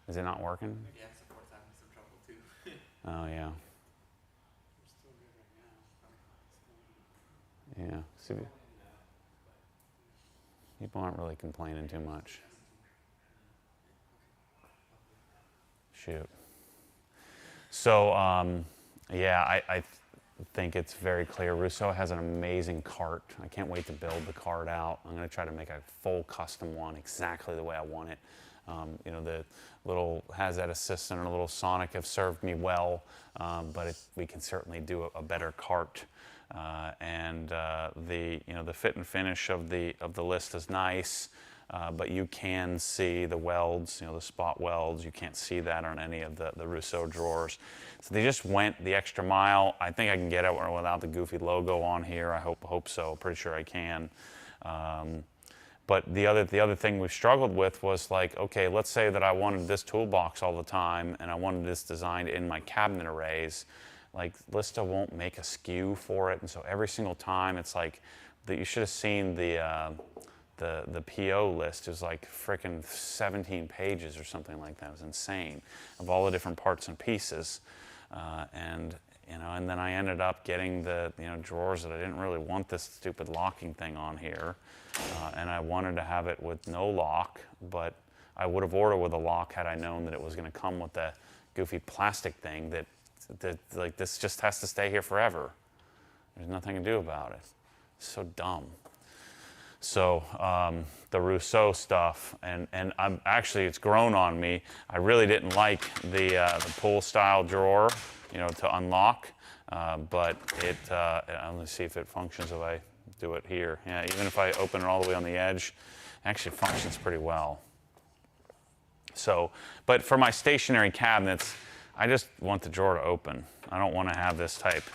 Speaker 1: Is it not working?
Speaker 2: Yeah, support's having some trouble too.
Speaker 1: Oh, yeah. Yeah. See, people aren't really complaining too much. Shoot. So, yeah, I think it's very clear. Rousseau has an amazing cart. I can't wait to build the cart out. I'm going to try to make a full custom one exactly the way I want it. You know, the little Has-That Assistant and a little Sonic have served me well, but we can certainly do a better cart. The fit and finish of the List is nice, but you can see the welds, you know, the spot welds. You can't see that on any of the Rousseau drawers. So they just went the extra mile. I think I can get it without the goofy logo on here. I hope so. Pretty sure I can. But the other thing we struggled with was like, okay, let's say that I wanted this toolbox all the time and I wanted this designed in my cabinet arrays. Like Lista won't make a SKU for it, and so every single time it's like that. You should have seen the PO list. It was like frickin' 17 pages or something like that. It was insane of all the different parts and pieces, and then I ended up getting the drawers that I didn't really want this stupid locking thing on here, and I wanted to have it with no lock, but I would have ordered with a lock had I known that it was going to come with the goofy plastic thing that like this just has to stay here forever. There's nothing to do about it. It's so dumb. So the Rousseau stuff, and I'm actually, it's grown on me. I really didn't like the pull style drawer, to unlock, but let me see if it functions if I do it here. Yeah, even if I open it all the way on the edge, it actually functions pretty well. So, but for my stationary cabinets, I just want the drawer to open. I don't want to have this type.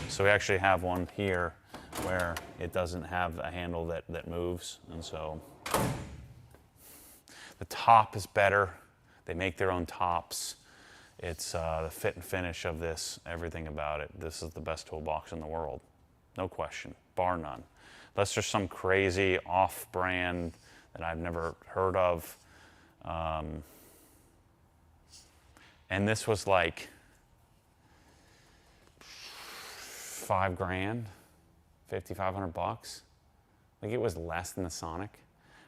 Speaker 1: So we actually have one here where it doesn't have a handle that moves, and so the top is better. They make their own tops. It's the fit and finish of this, everything about it. This is the best toolbox in the world, no question, bar none. Unless there's some crazy off-brand that I've never heard of. And this was like $5 grand, $5,500. I think it was less than the Sonic.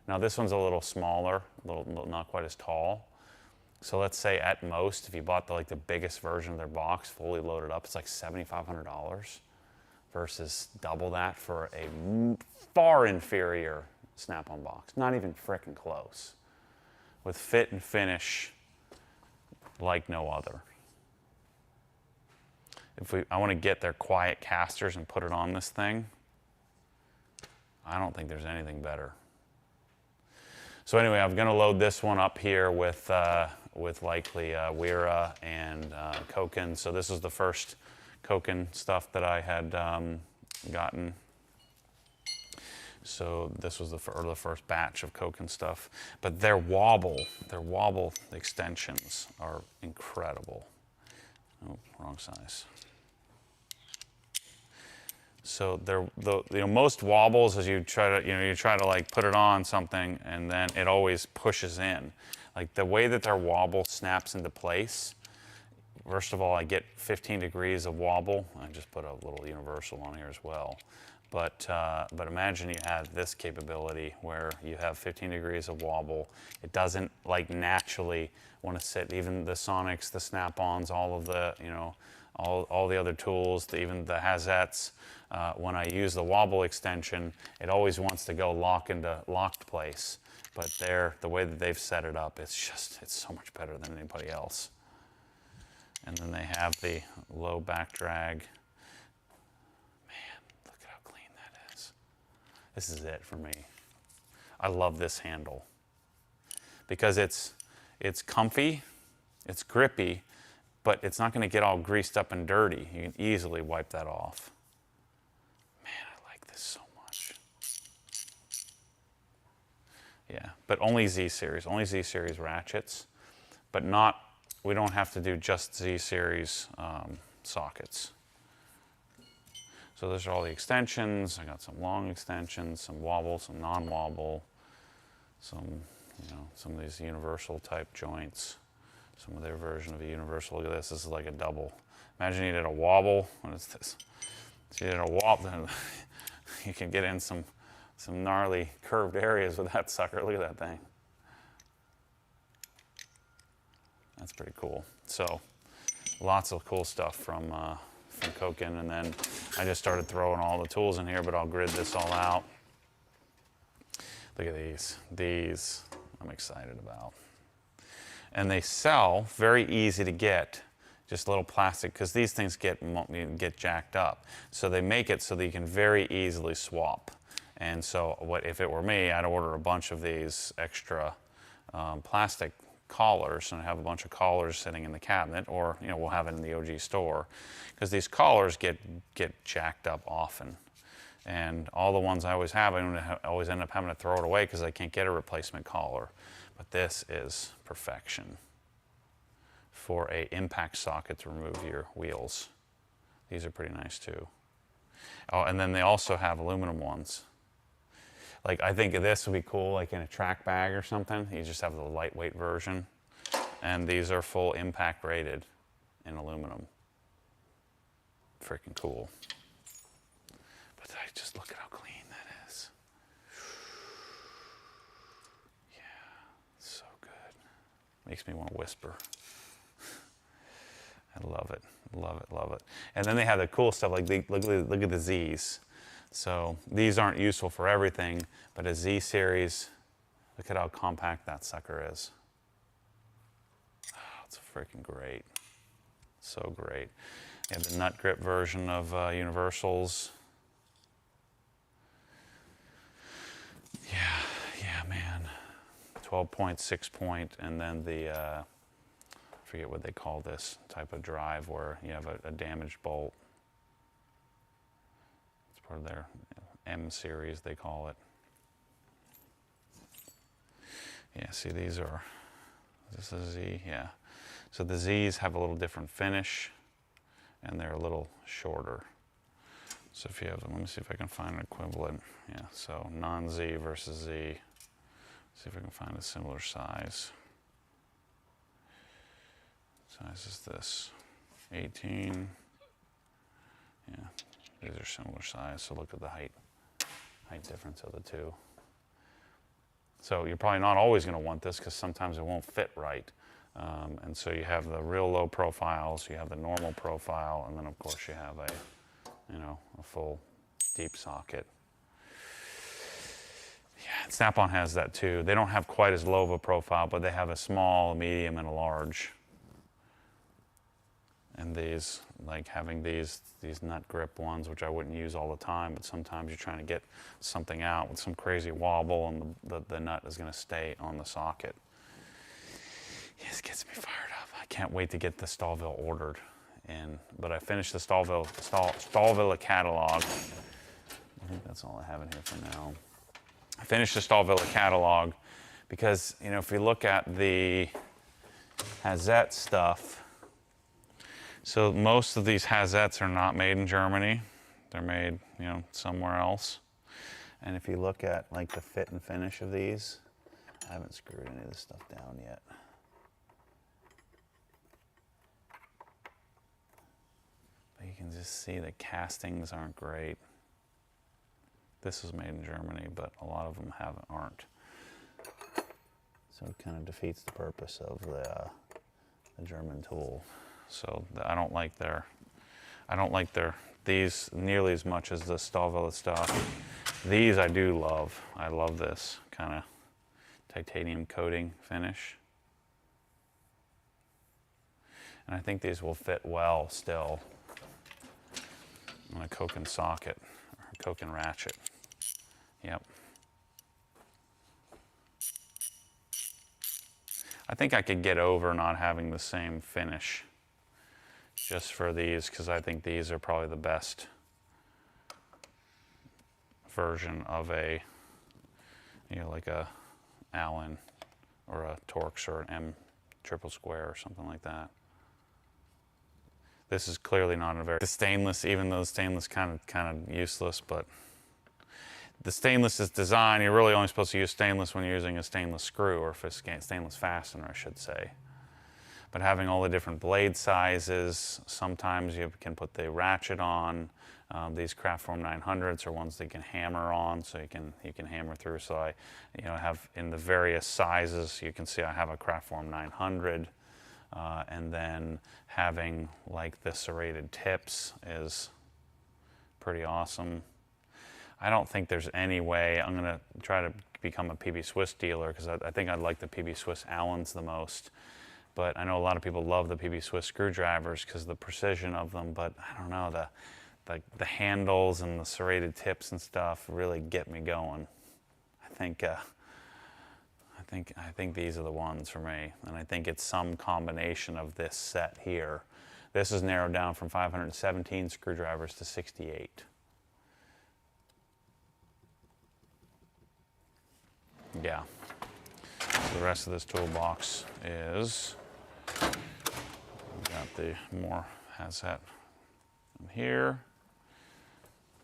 Speaker 1: Now this one's a little smaller, not quite as tall. So let's say at most, if you bought the biggest version of their box, fully loaded up, it's like $7,500 versus double that for a far inferior Snap-on box. Not even frickin' close. With fit and finish like no other. I want to get their quiet casters and put it on this thing, I don't think there's anything better. So anyway, I'm going to load this one up here with likely Wera and Cocon. So this is the first Cocon stuff that I had gotten. So this was the first batch of Cocon stuff. But their wobble extensions are incredible. Oh, wrong size. So most wobbles, as you try to like put it on something and then it always pushes in. Like the way that their wobble snaps into place. First of all, I get 15 degrees of wobble. I just put a little universal on here as well. But imagine you had this capability where you have 15 degrees of wobble. It doesn't like naturally want to sit. Even the Sonics, the Snap-ons, all of the, you know, all the other tools, even the Hazettes, when I use the wobble extension, it always wants to go lock into locked place. But the way that they've set it up, it's so much better than anybody else. And then they have the low back drag. Man, look at how clean that is. This is it for me. I love this handle because it's comfy, it's grippy, but it's not going to get all greased up and dirty. You can easily wipe that off. Man, I like this so much. Yeah, but only Z series ratchets, but not. We don't have to do just Z series sockets. So those are all the extensions. I got some long extensions, some wobble, some non-wobble, some of these universal type joints, some of their version of a universal. Look at this. This is like a double. Imagine you did a wobble. What is this? So you did a wobble. You can get in some gnarly curved areas with that sucker. Look at that thing. That's pretty cool. So lots of cool stuff from Cocon, and then I just started throwing all the tools in here, but I'll grid this all out. Look at these. These I'm excited about. And they sell very easy to get, just little plastic, because these things get jacked up. So they make it so that you can very easily swap. And so if it were me, I'd order a bunch of these extra plastic collars, and I have a bunch of collars sitting in the cabinet, or we'll have it in the OG store, because these collars get jacked up often, and all the ones I always have, I always end up having to throw it away because I can't get a replacement collar. But this is perfection for a impact socket to remove your wheels. These are pretty nice too. Oh, and then they also have aluminum ones. Like, I think this would be cool, like in a track bag or something. You just have the lightweight version. And these are full impact rated in aluminum. Freaking cool. But just look at how clean that is. Yeah, so good. Makes me want to whisper. I love it, love it, love it. And then they have the cool stuff, like look at the Z's. So these aren't useful for everything, but a Z series, look at how compact that sucker is. Oh, it's freaking great. So great. You have the nut grip version of universals. Yeah, man. 12-point, 6-point, and then the, I forget what they call this type of drive where you have a damaged bolt. Part of their M series, they call it. Yeah, see, these are, is this a Z? Yeah. So the Z's have a little different finish, and they're a little shorter. So if you have, let me see if I can find an equivalent. Yeah, so non-Z versus Z. See if I can find a similar size. What size is this? 18. Yeah. These are similar size, so look at the height difference of the two. So you're probably not always going to want this because sometimes it won't fit right. And so you have the real low profiles, you have the normal profile, and then of course you have a full deep socket. Yeah, Snap-on has that too. They don't have quite as low of a profile, but they have a small, a medium, and a large. And these, like having these nut grip ones, which I wouldn't use all the time, but sometimes you're trying to get something out with some crazy wobble, and the nut is going to stay on the socket. This gets me fired up. I can't wait to get the Stahlville ordered. But I finished the Stahlville catalog. I think that's all I have in here for now. I finished the Stahlville catalog because, if you look at the Hazette stuff, so most of these Hazettes are not made in Germany. They're made, somewhere else. And if you look at like the fit and finish of these, I haven't screwed any of this stuff down yet. But you can just see the castings aren't great. this is made in Germany, but a lot of them aren't. So it kind of defeats the purpose of the German tool. So I don't like these nearly as much as the Stahlwelle stuff. These I do love. I love this kind of titanium coating finish. And I think these will fit well still on a Cocon socket or Cocon ratchet. Yep. I think I could get over not having the same finish just for these, because I think these are probably the best version of a, like a Allen or a Torx or an M triple square or something like that. This is clearly not the stainless, even though the stainless kind of useless, but the stainless is designed, you're really only supposed to use stainless when you're using a stainless screw, or stainless fastener, I should say. But having all the different blade sizes, sometimes you can put the ratchet on. These Craftform 900s are ones that you can hammer on, so you can hammer through. So I, have in the various sizes. You can see I have a Craftform 900, and then having like the serrated tips is pretty awesome. I don't think there's any way I'm gonna try to become a PB Swiss dealer, because I think I'd like the PB Swiss Allens the most. But I know a lot of people love the PB Swiss screwdrivers because of the precision of them, but I don't know, the handles and the serrated tips and stuff really get me going. I think these are the ones for me, and I think it's some combination of this set here. This is narrowed down from 517 screwdrivers to 68. Yeah. So the rest of this toolbox is, we've got the more has that in here.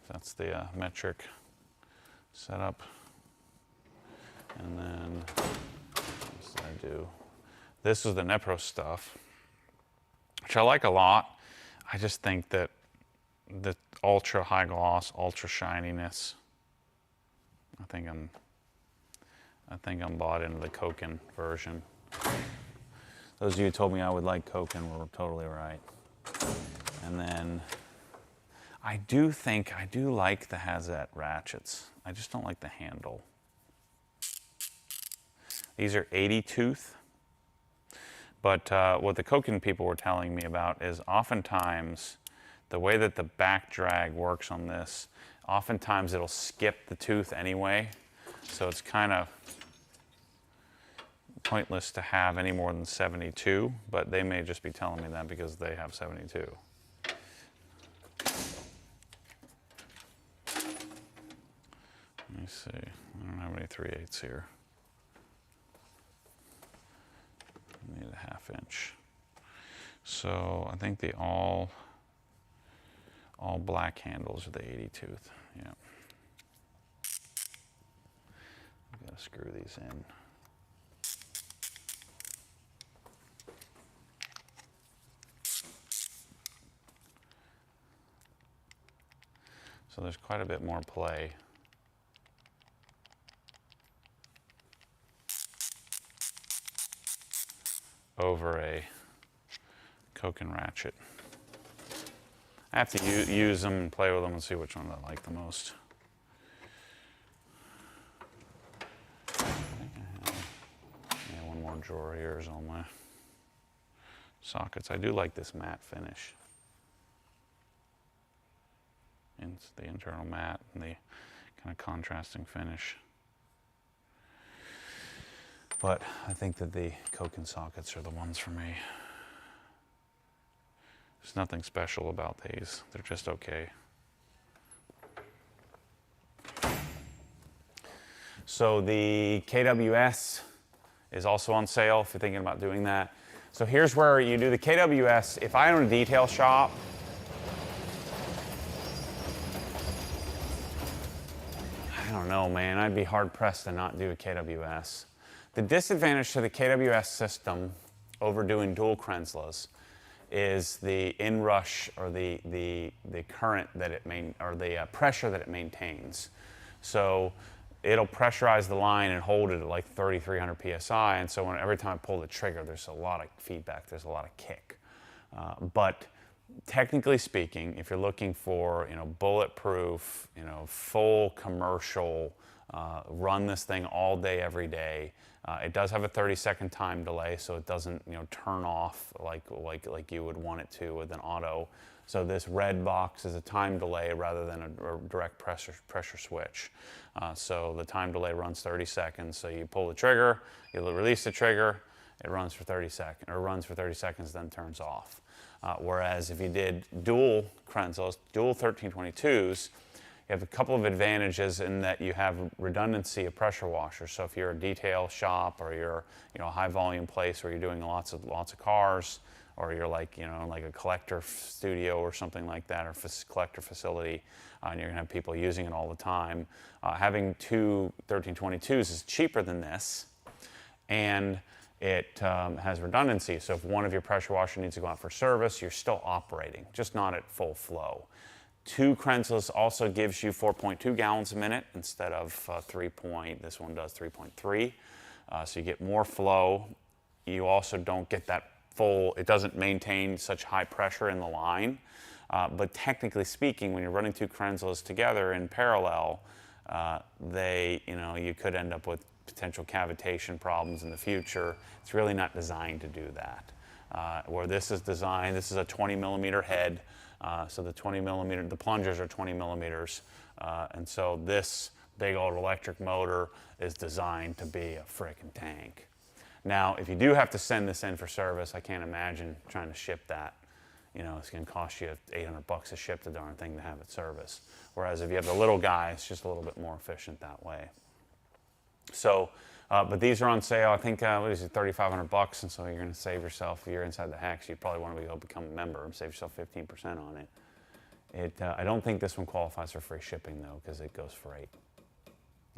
Speaker 1: That's the metric setup. And then, what did I do? This is the Nepro stuff, which I like a lot. I just think that the ultra high gloss, ultra shininess, I think I'm bought into the Cocon version. Those of you who told me I would like Cocon were totally right. And then I do like the Hazette ratchets. I just don't like the handle. These are 80 tooth. But what the Cocon people were telling me about is oftentimes the way that the back drag works on this, oftentimes it'll skip the tooth anyway. So it's kind of pointless to have any more than 72, but they may just be telling me that because they have 72. Let me see. I don't have any 3/8 here. I need a 1/2 inch. So I think the all black handles are the 80 tooth. Yeah. I've got to screw these in. So there's quite a bit more play. Over a Cocon ratchet. I have to use them and play with them and see which one I like the most. I think I have one more drawer here is all my sockets. I do like this matte finish. It's the internal matte and the kind of contrasting finish. But I think that the Cocon sockets are the ones for me. There's nothing special about these. They're just okay. So the KWS is also on sale if you're thinking about doing that. So here's where you do the KWS. If I own a detail shop, I don't know, man. I'd be hard pressed to not do a KWS. The disadvantage to the KWS system over doing dual Krenzlas is the inrush or the current that it or the pressure that it maintains. So it'll pressurize the line and hold it at like 3,300 psi. And so every time I pull the trigger, there's a lot of feedback, there's a lot of kick. But technically speaking, if you're looking for, bulletproof, full commercial, run this thing all day, every day. It does have a 30-second time delay, so it doesn't, turn off like you would want it to with an auto. So this red box is a time delay rather than a direct pressure switch. So the time delay runs 30 seconds. So you pull the trigger, you release the trigger, it runs for 30 seconds, then turns off. Whereas if you did dual Krenzels, dual 1322s, you have a couple of advantages in that you have redundancy of pressure washers. So if you're a detail shop or you're a high volume place where you're doing lots of cars, or you're like like a collector studio or something like that, or collector facility, and you're gonna have people using it all the time, having two 1322s is cheaper than this, and it has redundancy. So if one of your pressure washers needs to go out for service, you're still operating, just not at full flow. Two Krenzels also gives you 4.2 gallons a minute instead of this one does 3.3. So you get more flow. You also don't get that full, it doesn't maintain such high pressure in the line. But technically speaking, when you're running two Krenzels together in parallel, you could end up with potential cavitation problems in the future. It's really not designed to do that. Where this is designed, this is a 20 millimeter head. So the plungers are 20 millimeters. And so this big old electric motor is designed to be a frickin' tank. Now, if you do have to send this in for service, I can't imagine trying to ship that. It's going to cost you $800 to ship the darn thing to have it serviced. Whereas if you have the little guy, it's just a little bit more efficient that way. So, but these are on sale. I think what is it, $3,500, and so you're going to save yourself. If you're inside the hacks, you probably want to go become a member and save yourself 15% on it. I don't think this one qualifies for free shipping though, because it goes for $8.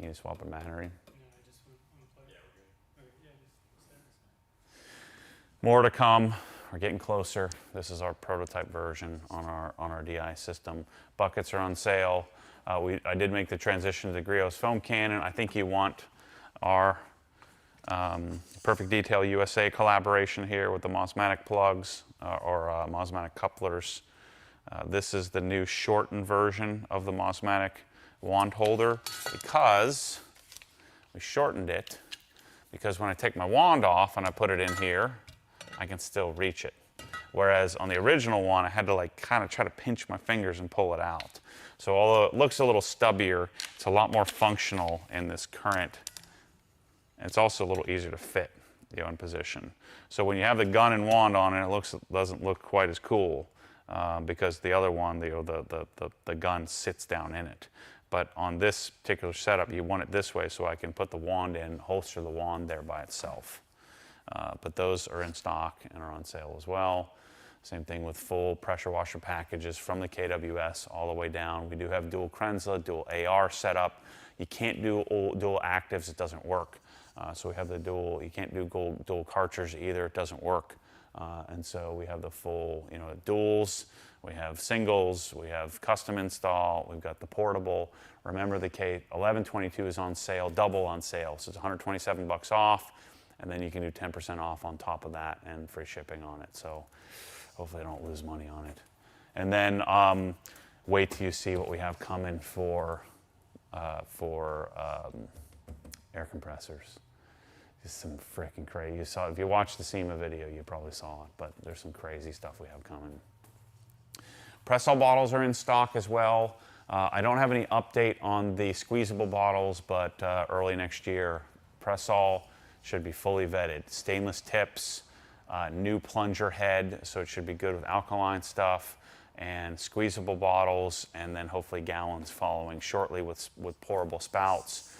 Speaker 1: You need to swap a battery. More to come. We're getting closer. This is our prototype version on our DI system. Buckets are on sale. I did make the transition to the Griot's foam cannon. I think you want our Perfect Detail USA collaboration here with the Mosmatic plugs or Mosmatic couplers. This is the new shortened version of the Mosmatic wand holder because we shortened it because when I take my wand off and I put it in here, I can still reach it. Whereas on the original one, I had to kind of try to pinch my fingers and pull it out. So although it looks a little stubbier, it's a lot more functional in this current. It's also a little easier to fit, in position. So when you have the gun and wand on it, doesn't look quite as cool because the other one, the gun sits down in it. But on this particular setup, you want it this way so I can put the wand in, holster the wand there by itself. But those are in stock and are on sale as well. Same thing with full pressure washer packages from the KWS all the way down. We do have dual Krenza, dual AR setup. You can't do dual actives, it doesn't work. So we have the dual, you can't do dual cartridge either, it doesn't work. And so we have the full, duals, we have singles, we have custom install, we've got the portable. Remember the K1122 is on sale, double on sale. So it's $127 off. And then you can do 10% off on top of that and free shipping on it. So hopefully I don't lose money on it. And then wait till you see what we have coming for air compressors. Just some freaking crazy. If you watched the SEMA video, you probably saw it, but there's some crazy stuff we have coming. Press-all bottles are in stock as well. I don't have any update on the squeezable bottles, but early next year, press-all should be fully vetted. Stainless tips, new plunger head, so it should be good with alkaline stuff, and squeezable bottles, and then hopefully gallons following shortly with pourable spouts.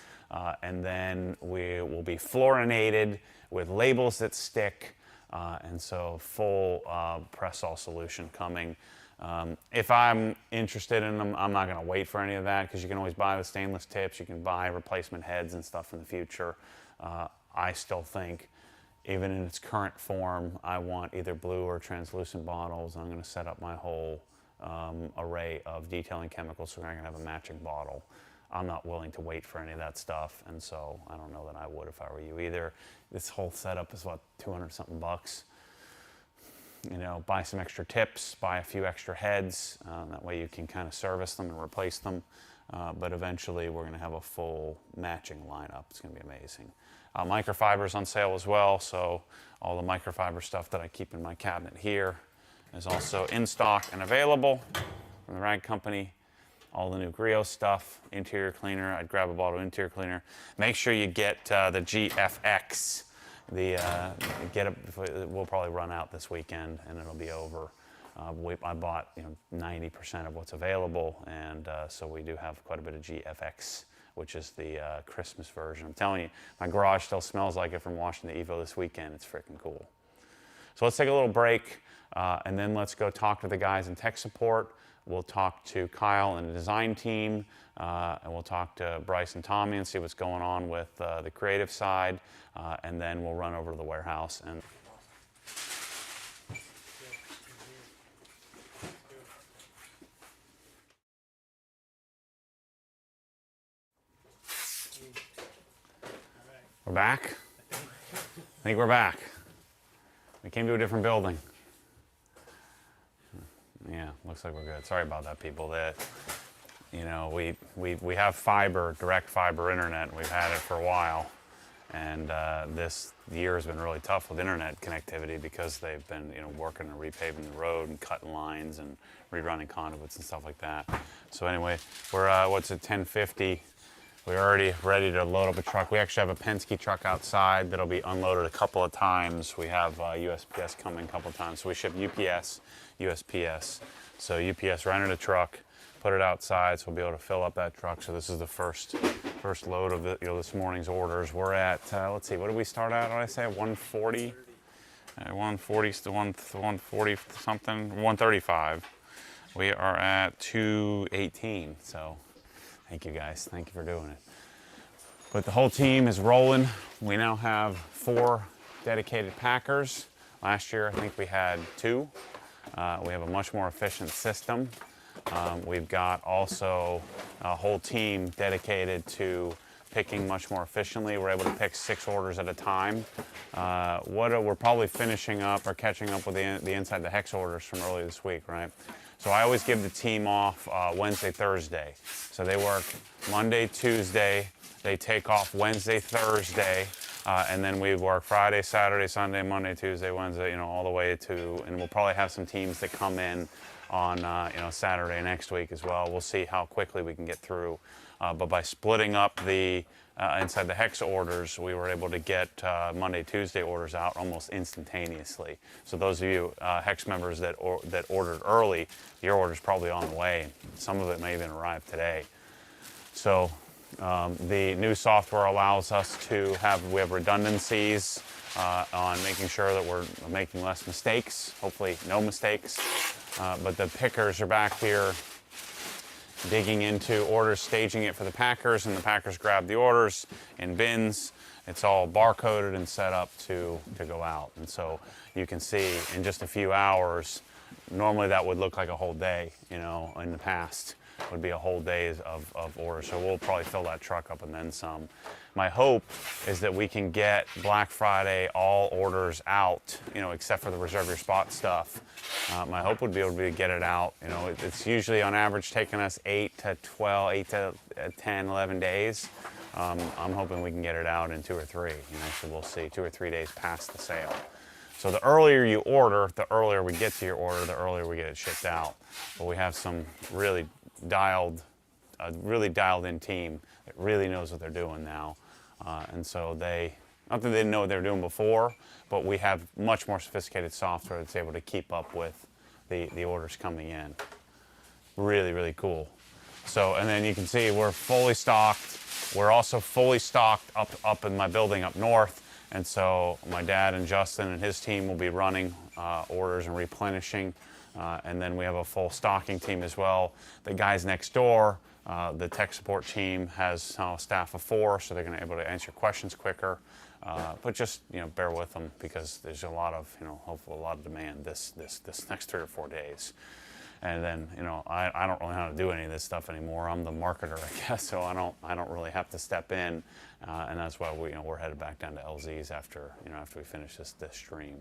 Speaker 1: And then we will be fluorinated with labels that stick, and so full press-all solution coming. If I'm interested in them, I'm not going to wait for any of that because you can always buy the stainless tips, you can buy replacement heads and stuff in the future. I still think, even in its current form, I want either blue or translucent bottles. I'm going to set up my whole array of detailing chemicals so I'm going to have a matching bottle. I'm not willing to wait for any of that stuff, and so I don't know that I would if I were you either. This whole setup is what, 200 something bucks. You know, buy some extra tips, buy a few extra heads. That way you can kind of service them and replace them. But eventually we're going to have a full matching lineup. It's going to be amazing. Microfiber's on sale as well, so all the microfiber stuff that I keep in my cabinet here is also in stock and available from the Rag Company. All the new Griot stuff, interior cleaner. I'd grab a bottle of interior cleaner. Make sure you get the GFX. We'll probably run out this weekend and it'll be over. I bought 90% of what's available, and so we do have quite a bit of GFX, which is the Christmas version. I'm telling you, my garage still smells like it from washing the Evo this weekend. It's freaking cool. So let's take a little break, and then let's go talk to the guys in tech support. We'll talk to Kyle and the design team, and we'll talk to Bryce and Tommy and see what's going on with the creative side, and then we'll run over to the warehouse. And we're back? I think we're back. We came to a different building. Yeah, looks like we're good. Sorry about that, people. We have fiber, direct fiber internet, and we've had it for a while. And this year has been really tough with internet connectivity because they've been, working and repaving the road and cutting lines and rerunning conduits and stuff like that. So anyway, we're 10:50. We're already ready to load up a truck. We actually have a Penske truck outside that'll be unloaded a couple of times. We have USPS coming a couple of times. So we ship UPS, USPS. So UPS rented a truck, put it outside, so we'll be able to fill up that truck. So this is the first load of this morning's orders. We're at, let's see, what did we start at? What did I say? 140? 140 to 140 something, 135. We are at 218. So thank you guys. Thank you for doing it. But the whole team is rolling. We now have 4 dedicated packers. Last year, I think we had 2. We have a much more efficient system. We've got also a whole team dedicated to picking much more efficiently. We're able to pick 6 orders at a time. We're probably finishing up or catching up with the inside the hex orders from earlier this week, right? So I always give the team off Wednesday, Thursday. So they work Monday, Tuesday. They take off Wednesday, Thursday. And then we work Friday, Saturday, Sunday, Monday, Tuesday, Wednesday, all the way to, and we'll probably have some teams that come in on, Saturday next week as well. We'll see how quickly we can get through. But by splitting up the inside the hex orders, we were able to get Monday, Tuesday orders out almost instantaneously. So those of you hex members that ordered early, your order's probably on the way. Some of it may even arrive today. So the new software allows us to we have redundancies on making sure that we're making less mistakes, hopefully no mistakes. But the pickers are back here digging into orders, staging it for the packers, and the packers grab the orders in bins. It's all barcoded and set up to go out. And so you can see in just a few hours, normally that would look like a whole day, in the past. Would be a whole day of orders. So we'll probably fill that truck up and then some. My hope is that we can get Black Friday all orders out, except for the reserve your spot stuff. My hope would be able to get it out. It's usually on average taking us 8 to 10, 11 days. I'm hoping we can get it out in 2 or 3. So we'll see, 2 or 3 days past the sale. So the earlier you order, the earlier we get to your order, the earlier we get it shipped out. But we have some really dialed in team that really knows what they're doing now. And so not that they didn't know what they were doing before, but we have much more sophisticated software that's able to keep up with the orders coming in. Really, really cool. So, and then you can see we're fully stocked. We're also fully stocked up in my building up north. And so my dad and Justin and his team will be running orders and replenishing. And then we have a full stocking team as well. The guys next door, the tech support team has a staff of 4, so they're going to be able to answer questions quicker. But just bear with them because there's a lot of hopefully a lot of demand this next 3 or 4 days. And then, you know, I don't really know how to do any of this stuff anymore. I'm the marketer, I guess, so I don't really have to step in, and that's why we're headed back down to LZ's after we finish this stream.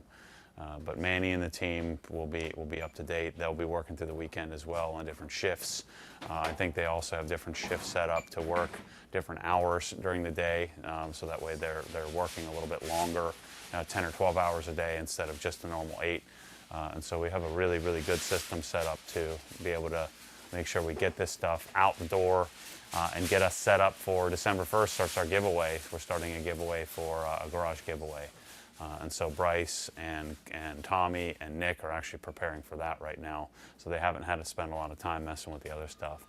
Speaker 1: But Manny and the team will be up to date. They'll be working through the weekend as well on different shifts. I think they also have different shifts set up to work different hours during the day, so that way they're working a little bit longer, 10 or 12 hours a day instead of just the normal 8. And so we have a really, really good system set up to be able to make sure we get this stuff out the door and get us set up for December 1st starts our giveaway. We're starting a giveaway for a garage giveaway. And so Bryce and Tommy and Nick are actually preparing for that right now. So they haven't had to spend a lot of time messing with the other stuff.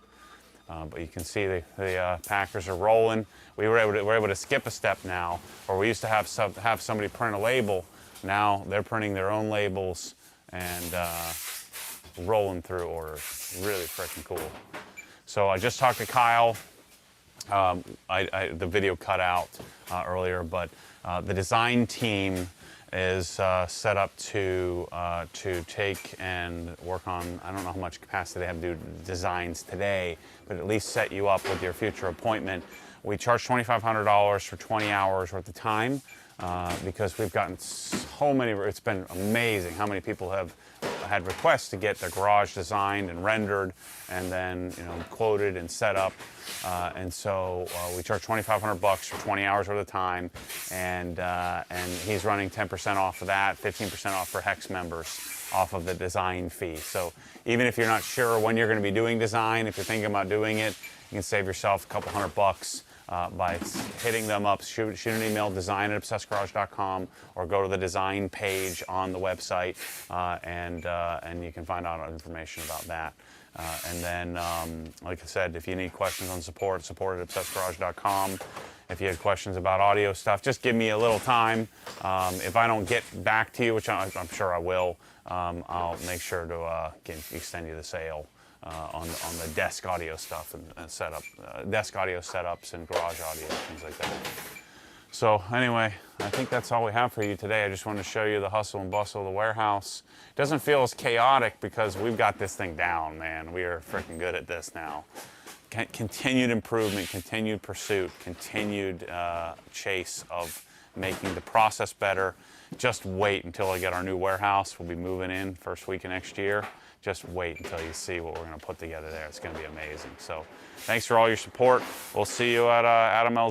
Speaker 1: But you can see the packers are rolling. We're able to skip a step now, where we used to have somebody print a label. Now they're printing their own labels and rolling through orders. Really freaking cool. So I just talked to Kyle. The video cut out earlier, but the design team is set up to take and work on, I don't know how much capacity they have to do designs today, but at least set you up with your future appointment. We charge $2,500 for 20 hours worth of time because we've gotten so many, it's been amazing how many people have had requests to get their garage designed and rendered and then quoted and set up. And so we charge $2,500 for 20 hours worth of time, and he's running 10% off of that, 15% off for Hex members off of the design fee. So even if you're not sure when you're going to be doing design, if you're thinking about doing it, you can save yourself a couple $100 by hitting them up. Shoot an email, design@obsessedgarage.com, or go to the design page on the website, and you can find out information about that. And then, like I said, if you need questions on support@obsessedgarage.com. If you had questions about audio stuff, just give me a little time. If I don't get back to you, which I'm sure I will, I'll make sure to extend you the sale on the desk audio stuff and setup, desk audio setups and garage audio, things like that. So anyway, I think that's all we have for you today. I just wanted to show you the hustle and bustle of the warehouse. It doesn't feel as chaotic because we've got this thing down, man. We are freaking good at this now. Continued improvement, continued pursuit, continued chase of making the process better. Just wait until I get our new warehouse. We'll be moving in first week of next year. Just wait until you see what we're going to put together there. It's going to be amazing. So thanks for all your support. We'll see you at Adam L.